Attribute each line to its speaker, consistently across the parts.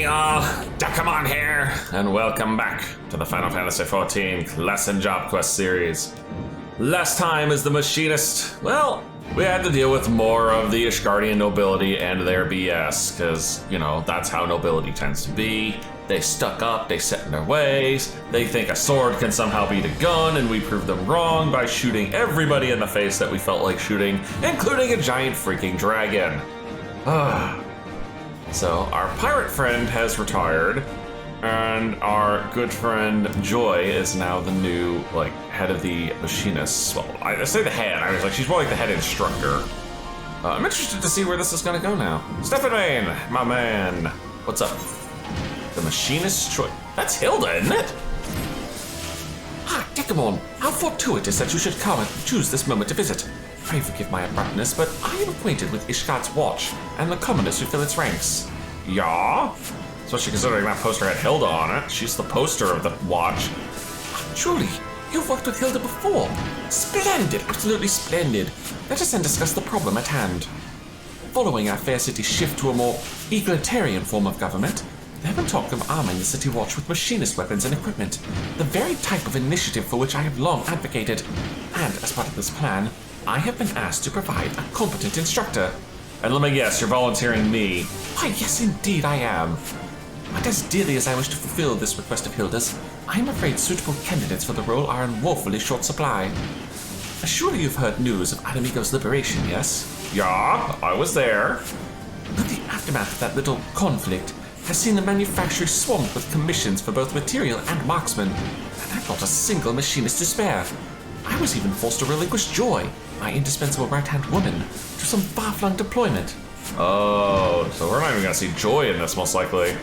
Speaker 1: y'all, Dekumon here, and welcome back to the Final Fantasy XIV Class and Job Quest series. Last time as the Machinist, well, we had to deal with more of the Ishgardian nobility and their BS, because, you know, that's how nobility tends to be. They stuck up, they set in their ways, they think a sword can somehow beat a gun, and we proved them wrong by shooting everybody in the face that we felt like shooting, including a giant freaking dragon. So our pirate friend has retired, and our good friend Joy is now the new, head of the Machinists. Well, I say the head, I was like, she's more like the head instructor. I'm interested to see where this is gonna go now. Stephanie, my man, what's up? The Machinists Choice. That's Hilda, isn't it? Ah, Dekumon, how fortuitous that you should come and choose this moment to visit. Pray forgive my abruptness, but I am acquainted with Ishgard's watch and the commoners who fill its ranks. Yeah? Especially considering that poster had Hilda on it. She's the poster of the watch. Truly, you've worked with Hilda before. Splendid, absolutely splendid. Let us then discuss the problem at hand. Following our fair city's shift to a more egalitarian form of government, there have been talk of arming the city watch with machinist weapons and equipment, the very type of initiative for which I have long advocated. And as part of this plan, I have been asked to provide a competent instructor. And let me guess, you're volunteering me. Why, yes, indeed I am. But as dearly as I wish to fulfill this request of Hilda's, I am afraid suitable candidates for the role are in woefully short supply. Surely you've heard news of Adamigo's liberation, yes? Yeah, I was there. But the aftermath of that little conflict has seen the manufactory swamped with commissions for both material and marksmen, and I've not a single machinist to spare. I was even forced to relinquish Joy, my indispensable right-hand woman, to some far-flung deployment. Oh, so we're not even gonna see Joy in this, most likely.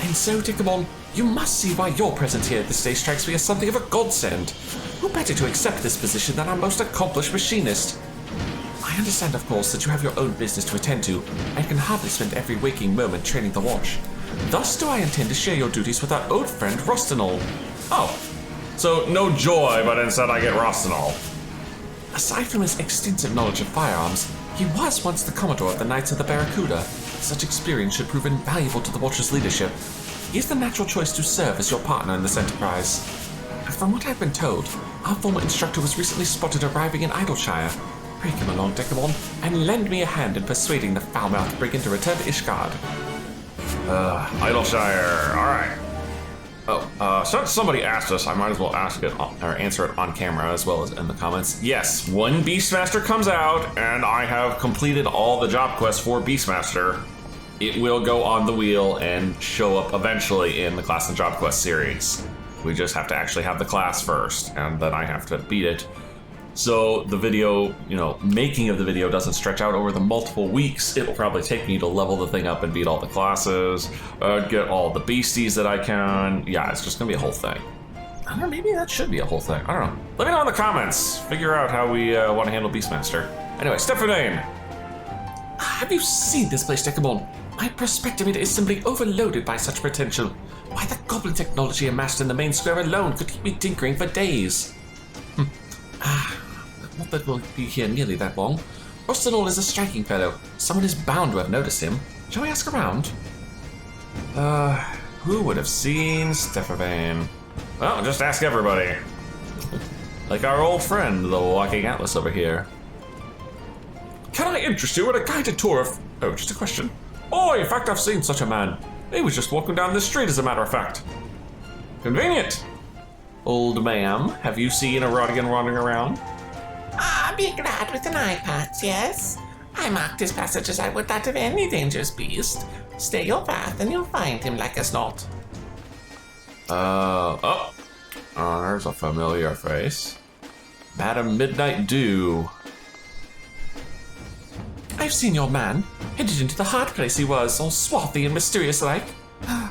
Speaker 1: And so, Dekumon, you must see why your presence here at this stage strikes me as something of a godsend. Who better to accept this position than our most accomplished machinist? I understand, of course, that you have your own business to attend to, and can hardly spend every waking moment training the watch. Thus do I intend to share your duties with our old friend Rostinol. Oh, so no Joy, but instead I get Rostinol. Aside from his extensive knowledge of firearms, he was once the Commodore of the Knights of the Barracuda. Such experience should prove invaluable to the Watcher's leadership. He is the natural choice to serve as your partner in this enterprise. From what I've been told, our former instructor was recently spotted arriving in Idleshire. Pray come along, Dekumon, and lend me a hand in persuading the foul-mouthed brigand to return to Ishgard. Idleshire, alright. Oh, since somebody asked us, I might as well ask it, or answer it on camera as well as in the comments. Yes, when Beastmaster comes out, and I have completed all the job quests for Beastmaster, it will go on the wheel and show up eventually in the Class and Job Quest series. We just have to actually have the class first, and then I have to beat it. So the video, making of the video doesn't stretch out over the multiple weeks. It'll probably take me to level the thing up and beat all the classes, get all the beasties that I can. Yeah, it's just gonna be a whole thing. I don't know, maybe that should be a whole thing. I don't know. Let me know in the comments. Figure out how we want to handle Beastmaster. Anyway, Stephanie.
Speaker 2: Have you seen this place, Dekumon? My perspective is simply overloaded by such potential. Why, the goblin technology amassed in the main square alone could keep me tinkering for days. Not that we'll be here nearly that long. Rostinol is a striking fellow. Someone is bound to have noticed him. Shall we ask around?
Speaker 1: Who would have seen Stephanie? Well, just ask everybody. Like our old friend, the Walking Atlas over here. Can I interest you in a guided tour of... Oh, just a question. Oh, in fact, I've seen such a man. He was just walking down this street, as a matter of fact. Convenient. Old ma'am, have you seen a Rodigan wandering around?
Speaker 3: Ah, big lad with an eye patch, yes? I marked his passage as I would that of any dangerous beast. Stay your path and you'll find him like as not.
Speaker 1: There's a familiar face. Madam Midnight Dew.
Speaker 2: I've seen your man. Headed into the hard place he was, all swarthy and mysterious like. I'd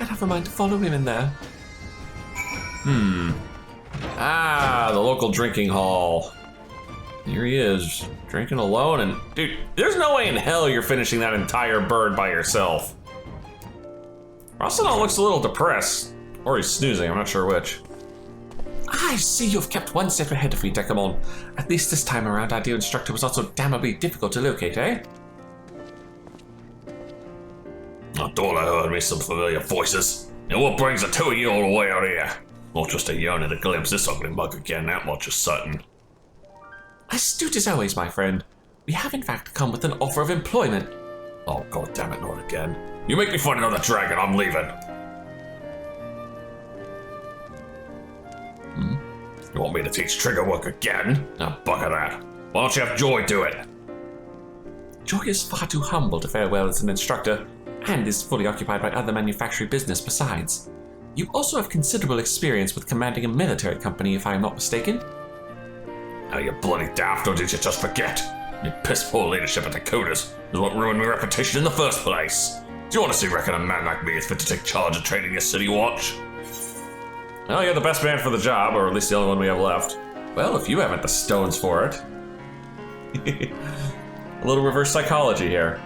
Speaker 2: have a mind to follow him in there.
Speaker 1: The local drinking hall. Here he is, drinking alone, and dude, there's no way in hell you're finishing that entire bird by yourself. Rostinol looks a little depressed, or he's snoozing, I'm not sure which.
Speaker 2: I see you've kept one step ahead of me, Dekumon. At least this time around, our dear instructor was not so damnably difficult to locate, eh?
Speaker 1: I thought I heard me some familiar voices. And what brings the two of you all the way out here? Not just a yearning to glimpse this ugly mug again, that much is certain.
Speaker 2: Astute as always, my friend. We have in fact come with an offer of employment.
Speaker 1: Oh, god damn it, not again. You make me find another dragon, I'm leaving. You want me to teach trigger work again? Now, bugger that. Why don't you have Joy do it?
Speaker 2: Joy is far too humble to fare well as an instructor, and is fully occupied by other manufacturing business besides. You also have considerable experience with commanding a military company, if I am not mistaken.
Speaker 1: Now you bloody daft, or did you just forget? Your piss-poor leadership at the Coders is what ruined my reputation in the first place. Do you honestly reckon a man like me is fit to take charge of training your city watch?
Speaker 2: Well, you're the best man for the job, or at least the only one we have left. Well, if you haven't the stones for it. A little reverse psychology here.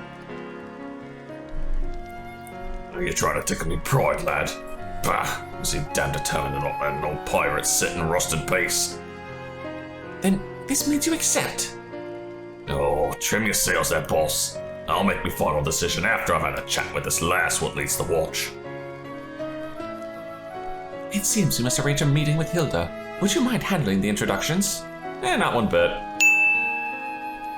Speaker 1: You're trying to tickle me pride, lad. Bah, you seem damn determined to not let an old pirate sit in rusted peace.
Speaker 2: Then this means you accept.
Speaker 1: Oh, trim your sails there, boss. I'll make my final decision after I've had a chat with this lass what leads the watch.
Speaker 2: It seems we must arrange a meeting with Hilda. Would you mind handling the introductions?
Speaker 1: Not one bit.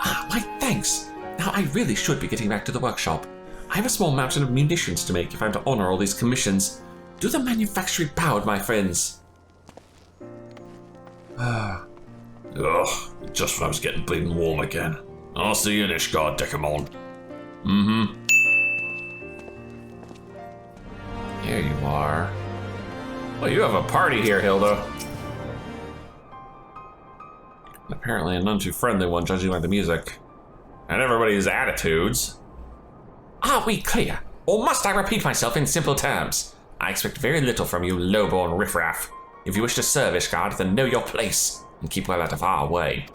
Speaker 2: Ah, my thanks. Now I really should be getting back to the workshop. I have a small mountain of munitions to make if I'm to honor all these commissions. Do the manufactory proud, my friends.
Speaker 1: Ugh, just when I was getting bleeding warm again. I'll see you in Ishgard, Dekumon.
Speaker 2: Here you are. Well, you have a party here, Hilda. Apparently a none too friendly one, judging by the music. And everybody's attitudes. Are we clear? Or must I repeat myself in simple terms? I expect very little from you, low-born riffraff. If you wish to serve Ishgard, then know your place, and keep well out of our way.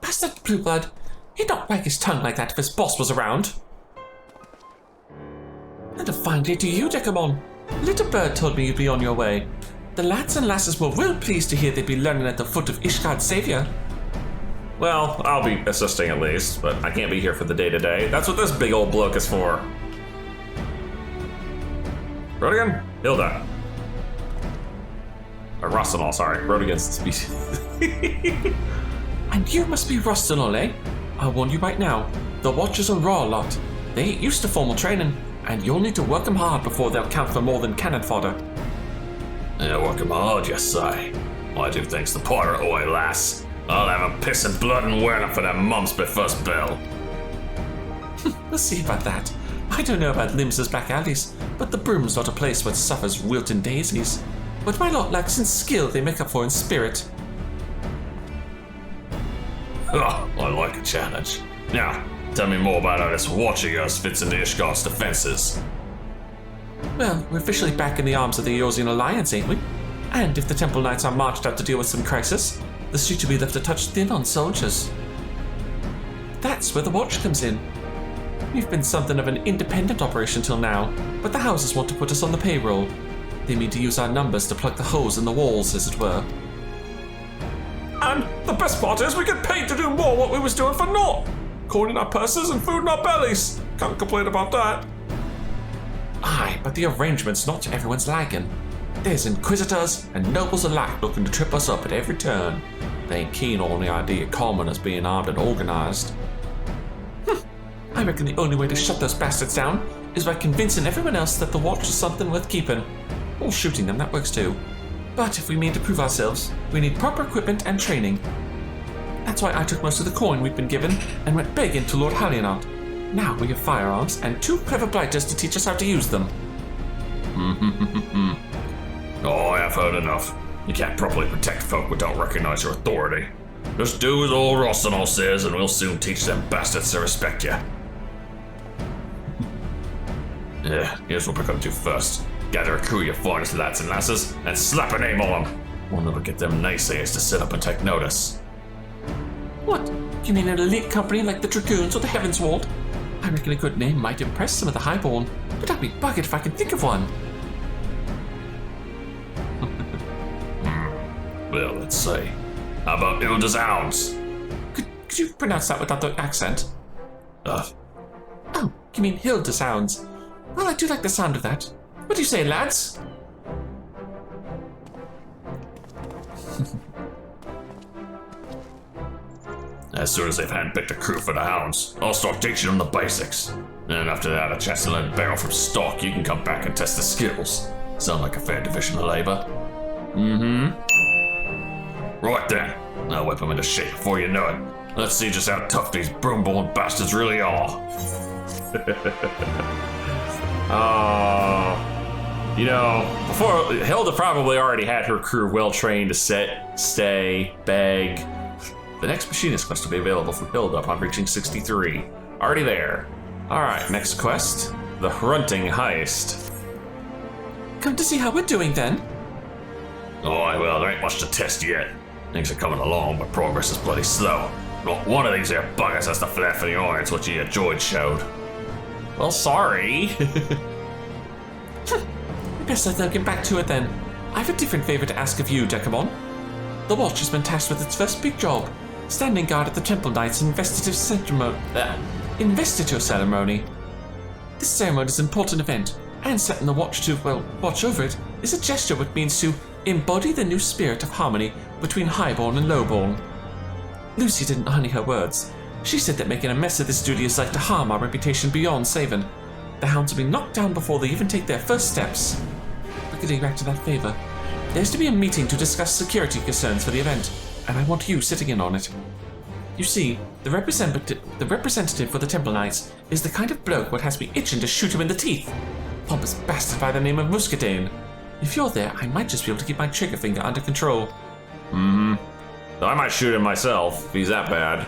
Speaker 2: Bastard blue blood. He'd not wag his tongue like that if his boss was around. And a fine day to you, Dekumon. Little bird told me you'd be on your way. The lads and lasses were well pleased to hear they'd be learning at the foot of Ishgard's savior. Well, I'll be assisting at least, but I can't be here for the day-to-day. That's what this big old bloke is for. Rodigan? Hilda. Or Rostinol, sorry. Rodigan's the species. And you must be Rostinol, eh? I'll warn you right now. The Watchers are raw lot. They ain't used to formal training, and you'll need to work them hard before they'll count for more than cannon fodder.
Speaker 1: Yeah, work them hard, you say? I do thanks the pirate away, lass. I'll have them pissing blood and wearing them for their mums by first bell.
Speaker 2: We'll see about that. I don't know about Limsa's back alleys, but the broom's not a place where it suffers wilting daisies. What my lot lacks in skill, they make up for in spirit.
Speaker 1: Oh, I like a challenge. Now, tell me more about how this watch of yours fits into Ishgard's defenses.
Speaker 2: Well, we're officially back in the arms of the Eorzean Alliance, ain't we? And if the Temple Knights are marched out to deal with some crisis, the street will be left a touch thin on soldiers. That's where the watch comes in. We've been something of an independent operation till now, but the houses want to put us on the payroll. They mean to use our numbers to plug the holes in the walls, as it were. And the best part is we get paid to do more what we was doing for naught. Corn in our purses and food in our bellies. Can't complain about that. Aye, but the arrangement's not to everyone's liking. There's inquisitors and nobles alike looking to trip us up at every turn. They ain't keen on the idea of commoners being armed and organized. I reckon the only way to shut those bastards down is by convincing everyone else that the watch is something worth keeping. Or shooting them, that works too. But if we mean to prove ourselves, we need proper equipment and training. That's why I took most of the coin we'd been given and went begging to Lord Hallianot. Now we have firearms and two clever blighters to teach us how to use them.
Speaker 1: Oh, I have heard enough. You can't properly protect folk who don't recognize your authority. Just do as old Rostinol says and we'll soon teach them bastards to respect you. Yeah, here's what we're gonna do first. Gather a crew of your finest lads and lasses and slap a name on them. One that'll get them naysayers to sit up and take notice.
Speaker 2: What? You mean an elite company like the Dragoons or the Heavensward? I reckon a good name might impress some of the highborn, but I'd be buggered if I can think of one.
Speaker 1: Well, let's see. How about Hilda's Hounds?
Speaker 2: Could you pronounce that without the accent?
Speaker 1: Ugh.
Speaker 2: Oh, you mean Hilda sounds. Well, I do like the sound of that. What do you say, lads?
Speaker 1: As soon as they've handpicked a crew for the Hounds, I'll start teaching them the basics. And after that, a chance to learn barrel from stock, you can come back and test the skills. Sound like a fair division of labor? Mm-hmm. Right then, I'll whip them into shape before you know it. Let's see just how tough these broom-born bastards really are. You know, before, Hilda probably already had her crew well-trained to set, stay, beg. The next machinist quest will be available from Hilda upon reaching 63. Already there. Alright, next quest. The Hrunting Heist.
Speaker 2: Come to see how we're doing then.
Speaker 1: Oh, well, there ain't much to test yet. Things are coming along, but progress is bloody slow. Not one of these here buggers has the flair for the irons which you enjoyed showed.
Speaker 2: Well, sorry. Guess I'll get back to it then. I have a different favor to ask of you, Dekumon. The Watch has been tasked with its first big job, standing guard at the Temple Knight's investiture ceremony. This ceremony is an important event, and setting the Watch to, well, watch over it is a gesture which means to embody the new spirit of harmony between highborn and lowborn. Lucy didn't honey her words. She said that making a mess of this duty is like to harm our reputation beyond saving. The Hounds will be knocked down before they even take their first steps. But getting back to that favor, there's to be a meeting to discuss security concerns for the event, and I want you sitting in on it. You see, the representative for the Temple Knights is the kind of bloke what has me itching to shoot him in the teeth. Pompous bastard by the name of Muscadine. If you're there, I might just be able to keep my trigger finger under control.
Speaker 1: I might shoot him myself, if he's that bad.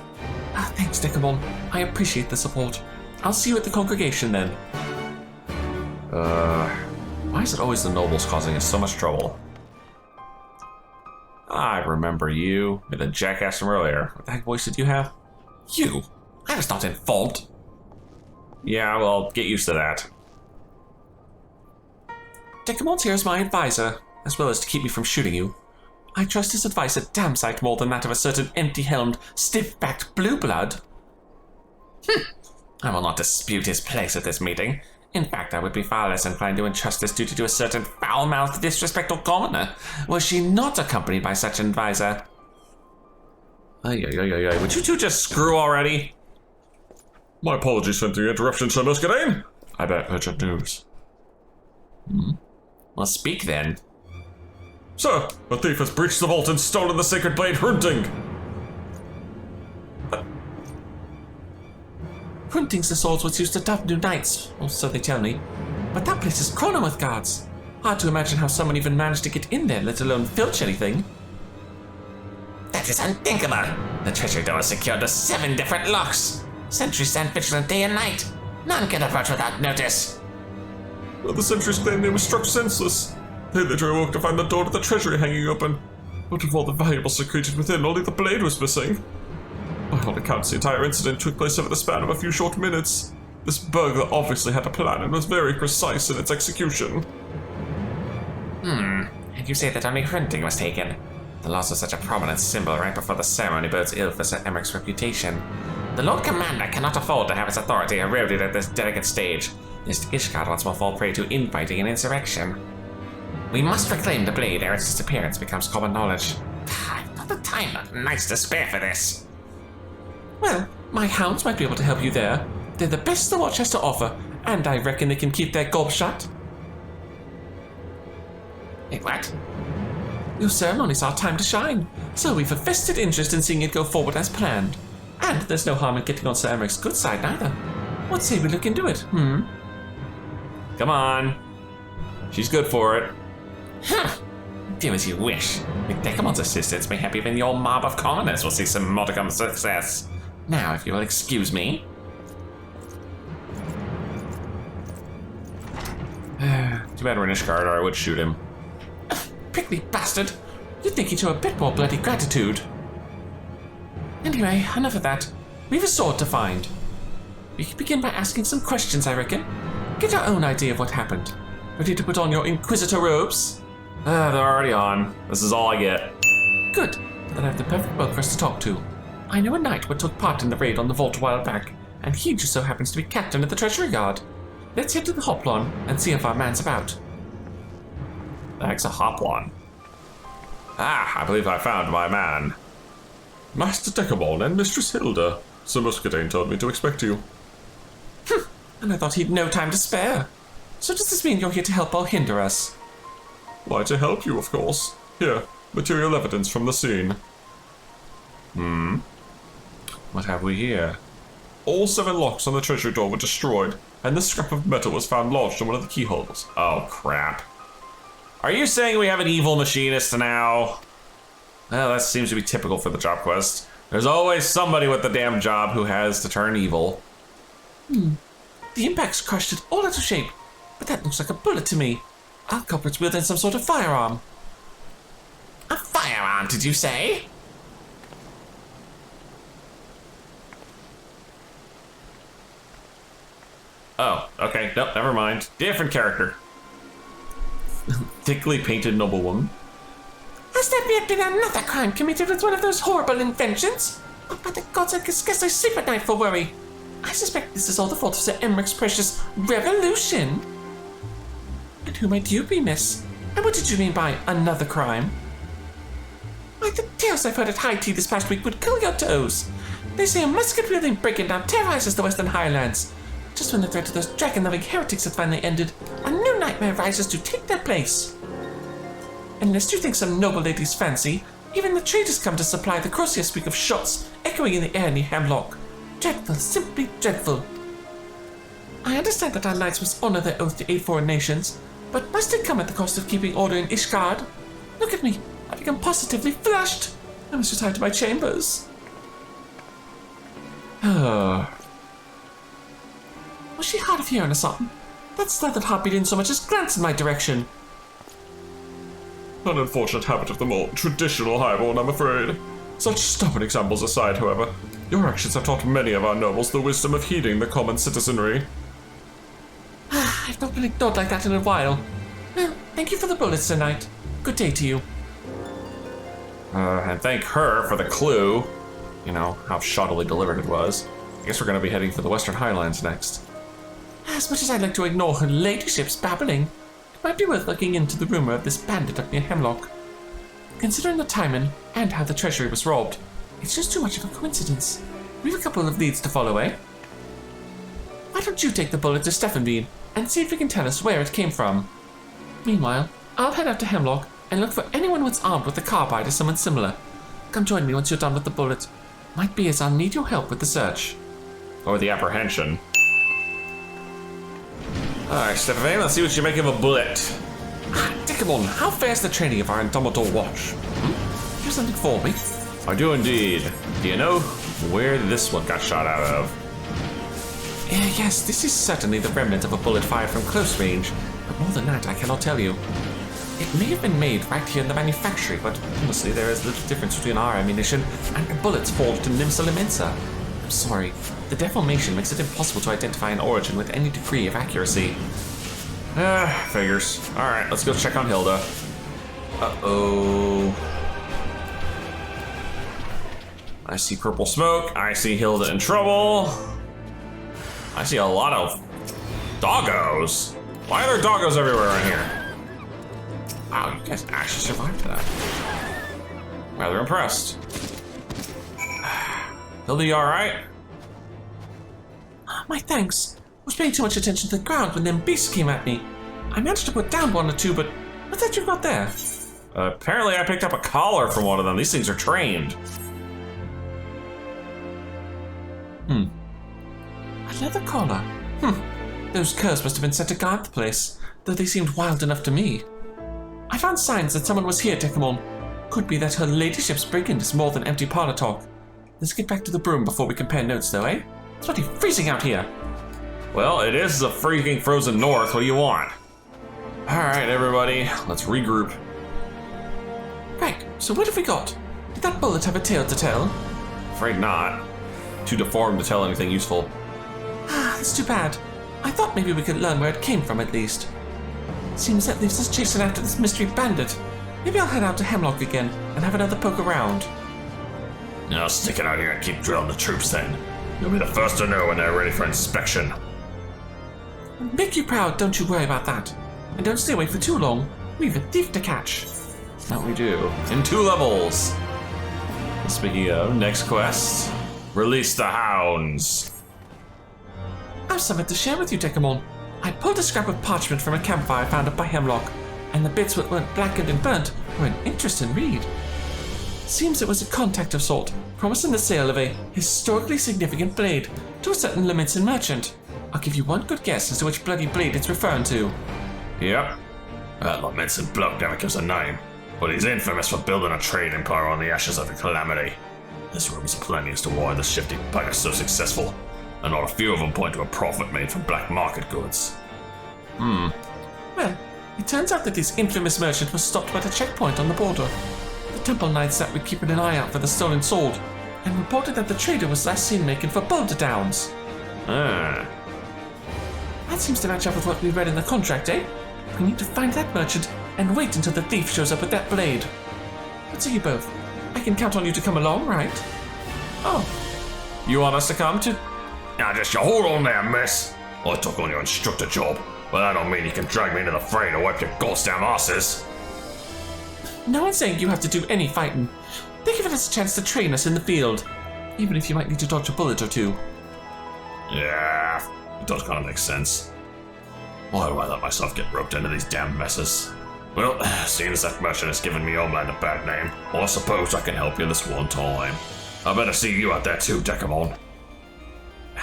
Speaker 2: Thanks, Dekumon. I appreciate the support. I'll see you at the congregation then.
Speaker 1: Why is it always the nobles causing us so much trouble? I remember you. You're the jackass from earlier.
Speaker 2: What the heck voice did you have?
Speaker 3: You? I was not involved.
Speaker 1: Yeah, well, get used to that.
Speaker 2: Decumon's here as my advisor, as well as to keep me from shooting you. I trust his advice a damn sight more than that of a certain empty-helmed, stiff-backed blue blood.
Speaker 3: I will not dispute his place at this meeting. In fact, I would be far less inclined to entrust this duty to a certain foul-mouthed, disrespectful commoner, were she not accompanied by such an advisor.
Speaker 1: Would you two just screw already? My apologies for the interruption, Sir Muscadine. I bet urgent news.
Speaker 3: Well, speak then.
Speaker 1: Sir, a thief has breached the vault and stolen the sacred blade Hrunting.
Speaker 2: Hrunting's the swords which used to dub new knights, or so they tell me. But that place is crawling with guards. Hard to imagine how someone even managed to get in there, let alone filch anything.
Speaker 3: That is unthinkable. The treasury door is secured to 7 different locks. Sentries stand vigilant day and night. None can approach without notice.
Speaker 1: The sentries claimed they were struck senseless. They later awoke to find the door to the treasury hanging open. But of all the valuables secreted within, only the blade was missing. By all accounts, the entire incident took place over the span of a few short minutes. This burglar obviously had a plan and was very precise in its execution.
Speaker 3: And you say that only Hrunting was taken. The loss of such a prominent symbol right before the ceremony bodes ill for Sir Emmerich's reputation. The Lord Commander cannot afford to have his authority eroded at this delicate stage, lest Ishgard once more fall prey to infighting and insurrection. We must reclaim the blade ere its disappearance becomes common knowledge. I've not the time nor nights to spare for this.
Speaker 2: Well, my hounds might be able to help you there. They're the best the Watch has to offer, and I reckon they can keep their gob shut.
Speaker 3: Wait, what?
Speaker 2: Your ceremony's our time to shine, so we've a vested interest in seeing it go forward as planned. And there's no harm in getting on Sir Emmerich's good side neither. What say we look into it,
Speaker 1: Come on. She's good for it.
Speaker 3: Do as you wish. With Decumon's assistance, mayhap even your mob of commoners will see some modicum of success. Now, if you will excuse me.
Speaker 1: Too bad we're in Ishgard, or I would shoot him.
Speaker 2: prickly bastard! You'd think he'd show a bit more bloody gratitude. Anyway, enough of that. We've a sword to find. We can begin by asking some questions, I reckon. Get our own idea of what happened. Ready to put on your Inquisitor robes?
Speaker 1: They're already on. This is all I get.
Speaker 2: Good. Then I have the perfect book for us to talk to. I know a knight what took part in the raid on the vault a while back, and he just so happens to be captain of the Treasury Guard. Let's head to the Hoplon and see if our man's about.
Speaker 1: The heck's a Hoplon? Ah, I believe I found my man.
Speaker 4: Master Dekumon and Mistress Hilda. Sir Muscadine told me to expect you.
Speaker 2: And I thought he'd no time to spare. So does this mean you're here to help or hinder us?
Speaker 4: Why, to help you, of course. Here, material evidence from the scene.
Speaker 1: What have we here?
Speaker 4: All 7 locks on the treasury door were destroyed, and this scrap of metal was found lodged in one of the keyholes.
Speaker 1: Oh, crap. Are you saying we have an evil machinist now? Well, that seems to be typical for the job quest. There's always somebody with the damn job who has to turn evil.
Speaker 2: The impact's crushed it all out of shape, but that looks like a bullet to me. Our culprit's wielding some sort of firearm.
Speaker 3: A firearm, did you say?
Speaker 1: Oh, okay. Nope, never mind. Different character. Thickly painted noblewoman.
Speaker 2: Has there yet been another crime committed with one of those horrible inventions? Oh, by the gods, I can scarcely sleep at night for worry. I suspect this is all the fault of Sir Emmerich's precious revolution. And who might you be, miss? And what did you mean by another crime? Why, the tales I've heard at high tea this past week would curl your toes. They say a musket-wielding brigand now terrorizes the Western Highlands. Just when the threat of those dragon-loving heretics had finally ended, a new nightmare rises to take their place. And lest you think some noble lady's fancy, even the traders come to supply the grossiest speak of shots echoing in the air near Hemlock. Dreadful, simply dreadful. I understand that our knights must honor their oath to aid foreign nations, but must it come at the cost of keeping order in Ishgard? Look at me, I've become positively flushed. I must retire to my chambers. Was she hard of hearing or something? That slathered heartbeat didn't so much as glance in my direction.
Speaker 4: An unfortunate habit of the more traditional highborn, I'm afraid. Such stubborn examples aside, however, your actions have taught many of our nobles the wisdom of heeding the common citizenry.
Speaker 2: I've not been ignored like that in a while. Well, thank you for the bullets tonight. Good day to you.
Speaker 1: And thank her for the clue. You know, how shoddily delivered it was. I guess we're going to be heading for the Western Highlands next.
Speaker 2: As much as I'd like to ignore her ladyship's babbling, it might be worth looking into the rumor of this bandit up near Hemlock. Considering the timing and how the treasury was robbed, it's just too much of a coincidence. We've a couple of leads to follow, eh? Why don't you take the bullet to Stephenbean and see if you can tell us where it came from? Meanwhile, I'll head out to Hemlock and look for anyone who's armed with a carbide or someone similar. Come join me once you're done with the bullet. Might be as I'll need your help with the search.
Speaker 1: Or the apprehension. Alright, Stephenbean, let's see what you make of a bullet.
Speaker 2: Dekumon, how fares the training of our Indomitable watch? You have something for me?
Speaker 1: I do indeed. Do you know where this one got shot out of?
Speaker 2: Yes, this is certainly the remnant of a bullet fired from close range, but more than that I cannot tell you. It may have been made right here in the manufactory, but honestly there is little difference between our ammunition and the bullets forged in Nimsa Limensa. I'm sorry, the deformation makes it impossible to identify an origin with any degree of accuracy.
Speaker 1: Figures. Alright, let's go check on Hilda. Uh-oh. I see purple smoke. I see Hilda in trouble. I see a lot of doggos. Why are there doggos everywhere around here? Wow, you guys actually survived that. Rather impressed. Hilda, you alright?
Speaker 2: My thanks. I was paying too much attention to the ground when them beasts came at me. I managed to put down one or two, but what's that you got there?
Speaker 1: Apparently I picked up a collar from one of them. These things are trained.
Speaker 2: A leather collar? Those curs must have been sent to guard the place, though they seemed wild enough to me. I found signs that someone was here, Dekumon. Could be that her ladyship's brigand is more than empty parlor talk. Let's get back to the broom before we compare notes, though, eh? It's bloody freezing out here.
Speaker 1: Well, it is a freaking frozen north. What do you want? Alright, everybody, let's regroup.
Speaker 2: Right, so what have we got? Did that bullet have a tale to tell?
Speaker 1: Afraid not. Too deformed to tell anything useful.
Speaker 2: That's too bad. I thought maybe we could learn where it came from at least. Seems that leaves us chasing after this mystery bandit. Maybe I'll head out to Hemlock again and have another poke around.
Speaker 1: Now stick it out here and keep drilling the troops then.
Speaker 4: You'll be the first to know when they're ready for inspection.
Speaker 2: Make you proud, don't you worry about that. And don't stay away for too long. We've a thief to catch.
Speaker 1: That we do. In 2 levels. Speaking of, next quest. Release the Hounds.
Speaker 2: I've something to share with you, Dekumon. I pulled a scrap of parchment from a campfire found up by Hemlock, and the bits that weren't blackened and burnt were an interesting read. Seems it was a contact of sort, promising the sale of a historically significant blade to a certain Leminson merchant. I'll give you one good guess as to which bloody blade it's referring to.
Speaker 4: Yep. That Leminson bloke never gives a name, but he's infamous for building a trade empire on the ashes of the Calamity. There's rumors aplenty as to why the shifting pack is so successful, and not a few of them point to a profit made from black market goods.
Speaker 2: Well, it turns out that this infamous merchant was stopped at a checkpoint on the border. The temple knights that were keeping an eye out for the stolen sword, and reported that the trader was last seen making for Boulder Downs.
Speaker 1: Ah.
Speaker 2: That seems to match up with what we read in the contract, eh? We need to find that merchant and wait until the thief shows up with that blade. What say you both? I can count on you to come along, right? Oh.
Speaker 1: You want us to come to?
Speaker 4: Now just you hold on there, miss. I took on your instructor job, but that don't mean you can drag me into the fray to wipe your goddamn asses.
Speaker 2: No one's saying you have to do any fighting. They're giving us a chance to train us in the field, even if you might need to dodge a bullet or two.
Speaker 4: Yeah, it does kind of make sense. Why do I let myself get roped into these damn messes? Well, seeing as that merchant has given me Homeland a bad name, well, I suppose I can help you this one time. I better see you out there too, Dekumon.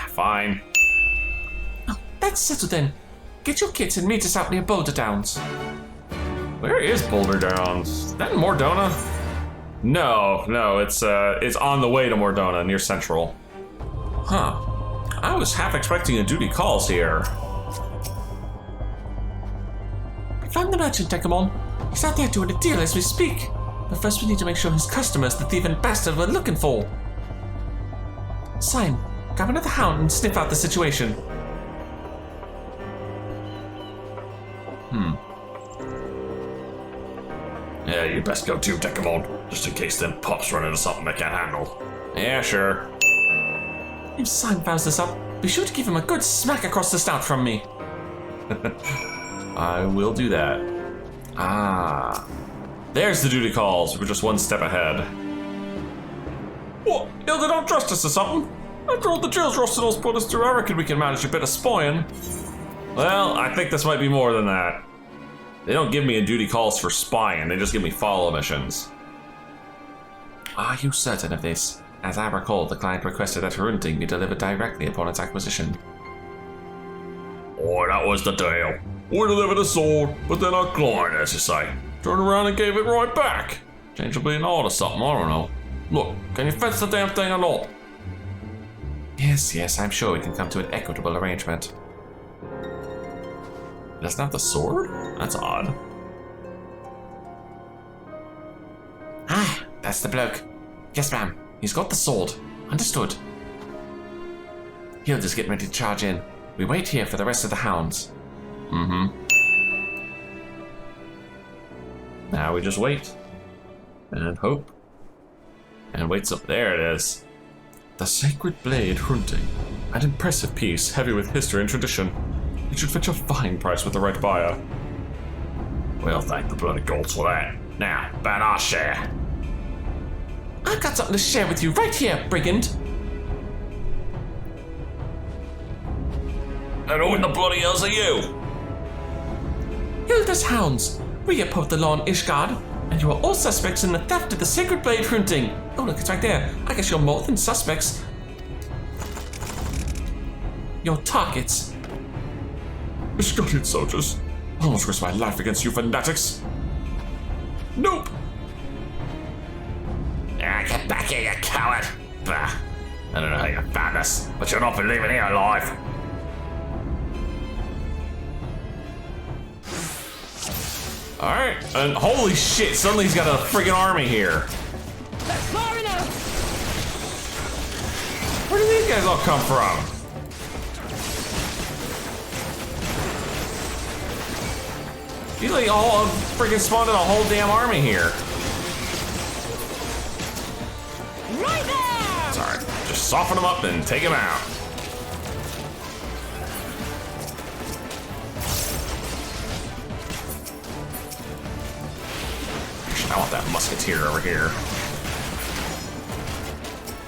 Speaker 1: Fine.
Speaker 2: Oh, that's settled then. Get your kits and meet us out near Boulder Downs.
Speaker 1: Where is Boulder Downs? Is that in Mordona? No, it's on the way to Mordona, near Central. Huh. I was half expecting a duty calls here.
Speaker 2: We found the merchant, Dekumon. He's out there doing a deal as we speak. But first we need to make sure his customer's the thieving bastard we're looking for. Sign. Grab another hound and sniff out the situation.
Speaker 4: Yeah, you best go too, Dekumon, just in case them pups run into something they can't handle.
Speaker 1: Yeah, sure.
Speaker 2: If Sign fouls this up, be sure to give him a good smack across the snout from me.
Speaker 1: I will do that. Ah. There's the duty calls. We're just one step ahead. What? Hilda don't trust us or something? After all the jails Rostenall's put us through, I reckon we can manage a bit of spying. Well, I think this might be more than that. They don't give me a duty calls for spying, they just give me follow missions.
Speaker 2: Are you certain of this? As I recall, the client requested that Hrunting be delivered directly upon its acquisition.
Speaker 4: Oh, that was the deal. We delivered a sword, but then our client, as you say, turned around and gave it right back. Change will be an order or something, I don't know. Look, can you fence the damn thing or not?
Speaker 2: Yes, I'm sure we can come to an equitable arrangement.
Speaker 1: He doesn't have the sword? That's odd.
Speaker 2: Ah, that's the bloke. Yes, ma'am. He's got the sword. Understood. Hilda's getting ready to charge in. We wait here for the rest of the hounds.
Speaker 1: Now we just wait. And hope. And waits up. There it is. The Sacred Blade Hrunting. An impressive piece, heavy with history and tradition. It should fetch a fine price with the right buyer.
Speaker 4: Well, thank the bloody gods for that. Now, about our share.
Speaker 2: I've got something to share with you right here, brigand.
Speaker 4: And who in the bloody hell's are you?
Speaker 2: Hilda's hounds. We uphold the law in Ishgard, and you are all suspects in the theft of the Sacred Blade Hrunting. Oh, look, it's right there. I guess you're more than suspects. You're targets.
Speaker 4: Misguided soldiers. I almost risked my life against you fanatics. Nope. Get back here, you coward. Bah. I don't know how you found us, but you'll not be leaving here alive.
Speaker 1: Alright, and holy shit, suddenly he's got a friggin' army here.
Speaker 5: That's far enough.
Speaker 1: Where do these guys all come from? You like all friggin' spawned in a whole damn army here.
Speaker 5: Right there.
Speaker 4: Sorry, just
Speaker 1: soften him up and take him out. I want that musketeer over here.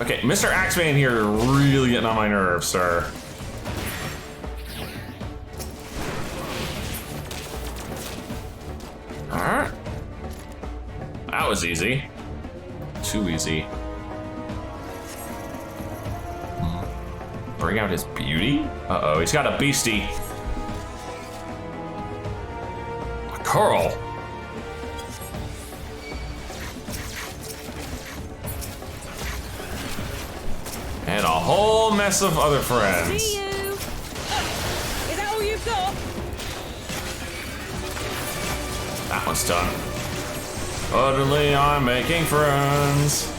Speaker 1: Okay, Mr. Axeman here really getting on my nerves, sir. Alright. That was easy. Too easy. Bring out his beauty? Uh-oh, he's got a beastie. A Curl. And a whole mess of other friends.
Speaker 5: See you. Is that all you've got?
Speaker 1: That one's done. Suddenly I'm making friends.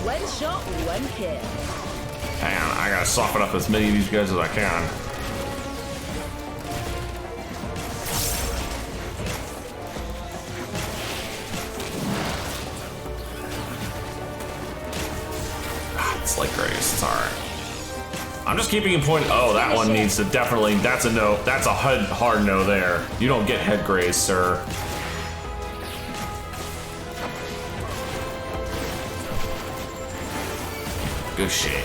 Speaker 5: One shot, one kill.
Speaker 1: Hang on, I gotta soften up as many of these guys as I can. It's like grace, it's alright. I'm just keeping in point. Oh, that one needs to definitely, that's a no. That's a hard no there. You don't get head graze, sir. Good shit.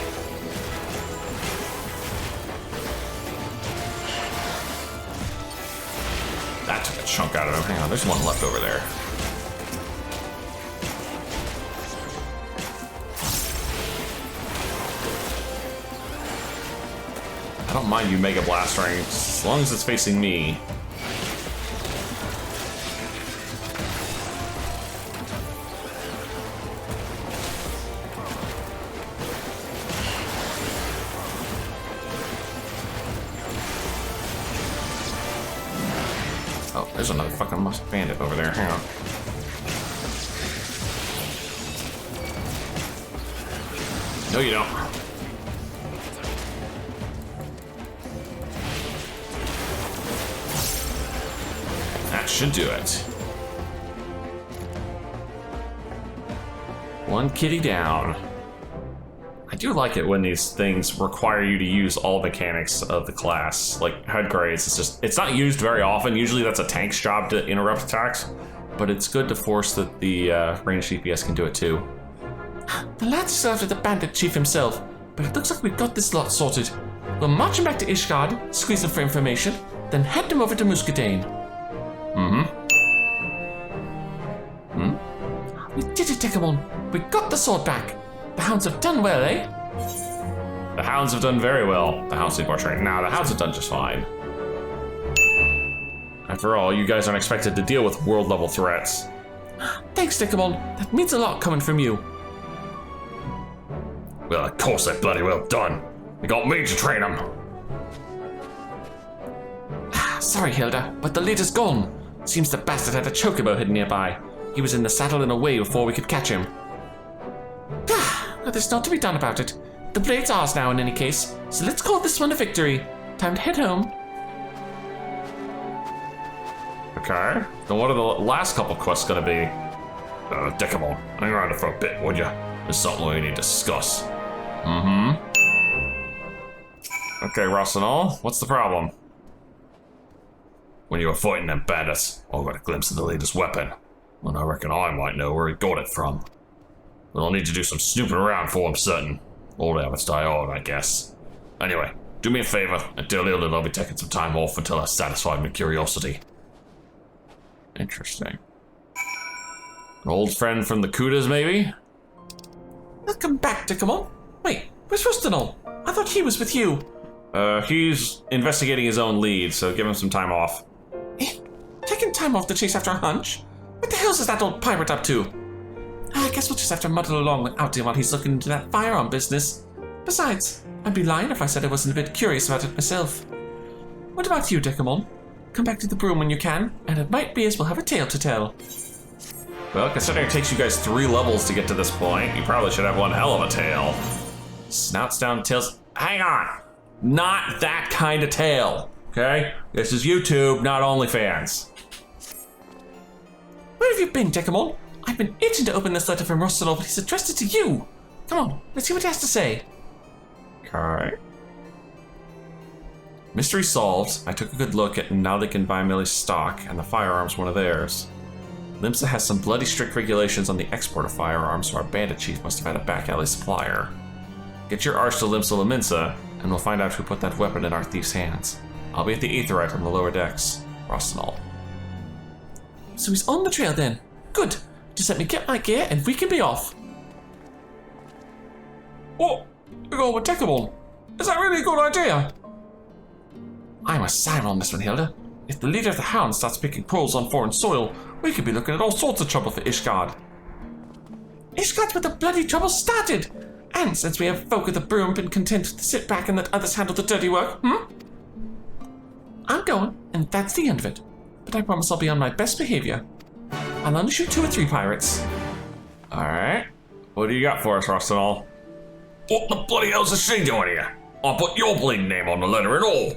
Speaker 1: That took a chunk out of him. Hang on, there's one left over there. I don't mind you Mega Blastering, as long as it's facing me. Oh, there's another fucking bandit over there. Hang on. No, you don't. That should do it. One kitty down. I do like it when these things require you to use all mechanics of the class. Like head grades, it's not used very often. Usually that's a tank's job to interrupt attacks, but it's good to force that the ranged DPS can do it too.
Speaker 2: The lads served with the bandit chief himself, but it looks like we've got this lot sorted. We'll march him back to Ishgard, squeeze him for information, then head him over to Muscadine. We did it, Dekumon. We got the sword back. The Hounds have done well, eh?
Speaker 1: The Hounds have done very well. The Hounds need more training. Nah, the Hounds have done just fine. After all, you guys aren't expected to deal with world-level threats.
Speaker 2: Thanks, Dekumon. That means a lot coming from you.
Speaker 4: Well, of course they're bloody well done. They got me to train them.
Speaker 2: Sorry, Hilda, but the leader's gone. Seems the bastard had a chocobo hidden nearby. He was in the saddle and away before we could catch him. There's not to be done about it. The blade's ours now in any case, so let's call this one a victory. Time to head home.
Speaker 1: Okay. Then what are the last couple quests gonna be?
Speaker 4: Dekumon, hang around for a bit, would ya? There's something we need to discuss.
Speaker 1: Okay, Rossinol, what's the problem?
Speaker 4: When you were fighting them bandits, I got a glimpse of the leader's weapon. And I reckon I might know where he got it from. But I'll need to do some snooping around for him, certain. Old habits die hard, I guess. Anyway, do me a favor and tell Hilda I'll be taking some time off until I've satisfied my curiosity.
Speaker 1: Interesting. An old friend from the Kudas, maybe?
Speaker 2: Welcome back, Dekumon. Wait, where's Rostinol? I thought he was with you.
Speaker 1: He's investigating his own lead, so give him some time off.
Speaker 2: Taking time off to chase after a hunch? What the hell's is that old pirate up to? I guess we'll just have to muddle along without him while he's looking into that firearm business. Besides, I'd be lying if I said I wasn't a bit curious about it myself. What about you, Dekumon? Come back to the broom when you can, and it might be as well have a tale to tell.
Speaker 1: Well, considering it takes you guys 3 levels to get to this point, you probably should have one hell of a tail. Snouts down, tails... Hang on! Not that kind of tail, okay? This is YouTube, not OnlyFans.
Speaker 2: Where have you been, Dekumon? I've been itching to open this letter from Rostinol, but he's addressed it to you. Come on, let's see what he has to say.
Speaker 1: Okay. Mystery solved. I took a good look at Nalik and Vimili's stock, and the firearms one of theirs. Limsa has some bloody strict regulations on the export of firearms, so our bandit chief must have had a back alley supplier. Get your arse to Limsa Laminsa, and we'll find out who put that weapon in our thief's hands. I'll be at the Aetherite on the lower decks. Rostinol.
Speaker 2: So he's on the trail then. Good. Just let me get my gear and we can be off. What? We're going with Dekumon. Is that really a good idea? I must sign on this one, Hilda. If the leader of the Hounds starts picking pearls on foreign soil, we could be looking at all sorts of trouble for Ishgard. Ishgard's where the bloody trouble started! And since we have folk of the broom been content to sit back and let others handle the dirty work, I'm going, and that's the end of it. But I promise I'll be on my best behavior. I'll only shoot 2 or 3 pirates.
Speaker 1: Alright. What do you got for us, Rostinol?
Speaker 4: What the bloody hell's the she doing here? I put your bleeding name on the letter and all.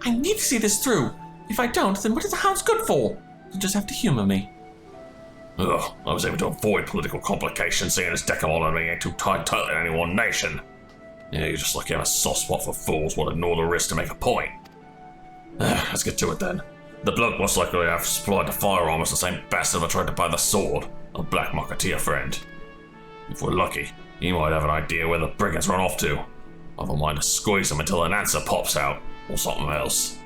Speaker 2: I need to see this through. If I don't, then what is the Hounds good for? You'll just have to humor me.
Speaker 4: Ugh, I was able to avoid political complications seeing as Dekumon and me ain't too tight in any one nation. Yeah, you're just like having a soft spot for fools who'll ignore the risk to make a point. Let's get to it then. The bloke most likely to have supplied the firearm was the same bastard that tried to buy the sword, a black marketeer friend. If we're lucky, he might have an idea where the brigands run off to. I don't mind to squeeze him until an answer pops out, or something else.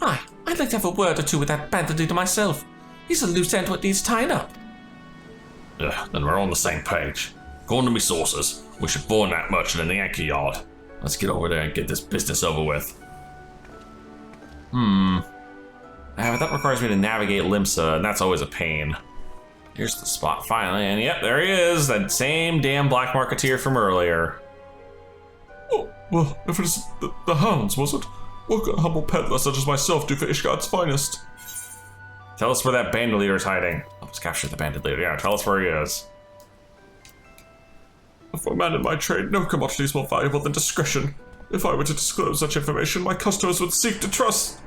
Speaker 2: Aye, I'd like to have a word or two with that bandit leader myself. He's a loose end what needs tying up.
Speaker 4: Then we're on the same page. According to me sources, we should warn that merchant in the anchor yard. Let's get over there and get this business over with.
Speaker 1: But that requires me to navigate Limsa, and that's always a pain. Here's the spot, finally, and yep, there he is, that same damn black marketeer from earlier.
Speaker 6: Oh, well, if it is the Hounds, was it? What could a humble peddler such as myself do for Ishgard's finest?
Speaker 1: Tell us where that bandit leader is hiding. I'll just capture the bandit leader. Yeah, tell us where he is.
Speaker 6: For a man in my trade, no commodity is more valuable than discretion. If I were to disclose such information, my customers would seek to trust.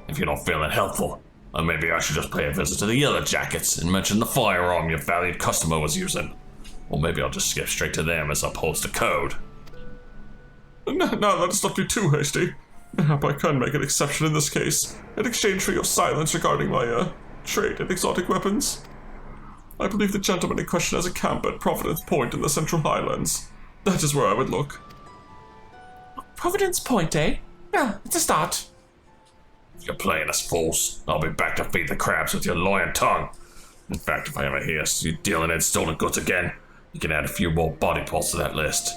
Speaker 4: If you're not feeling helpful, then maybe I should just pay a visit to the Yellow Jackets and mention the firearm your valued customer was using. Or maybe I'll just skip straight to them as upholds to code.
Speaker 6: Now let's not be too hasty. Mayhap I can make an exception in this case, in exchange for your silence regarding my, trade in exotic weapons. I believe the gentleman in question has a camp at Providence Point in the Central Highlands. That is where I would look.
Speaker 2: Providence Point, eh? Well, it's a start.
Speaker 4: If you're playing us false, I'll be back to feed the crabs with your lying tongue. In fact, if I ever hear you dealing in stolen goods again, you can add a few more body parts to that list.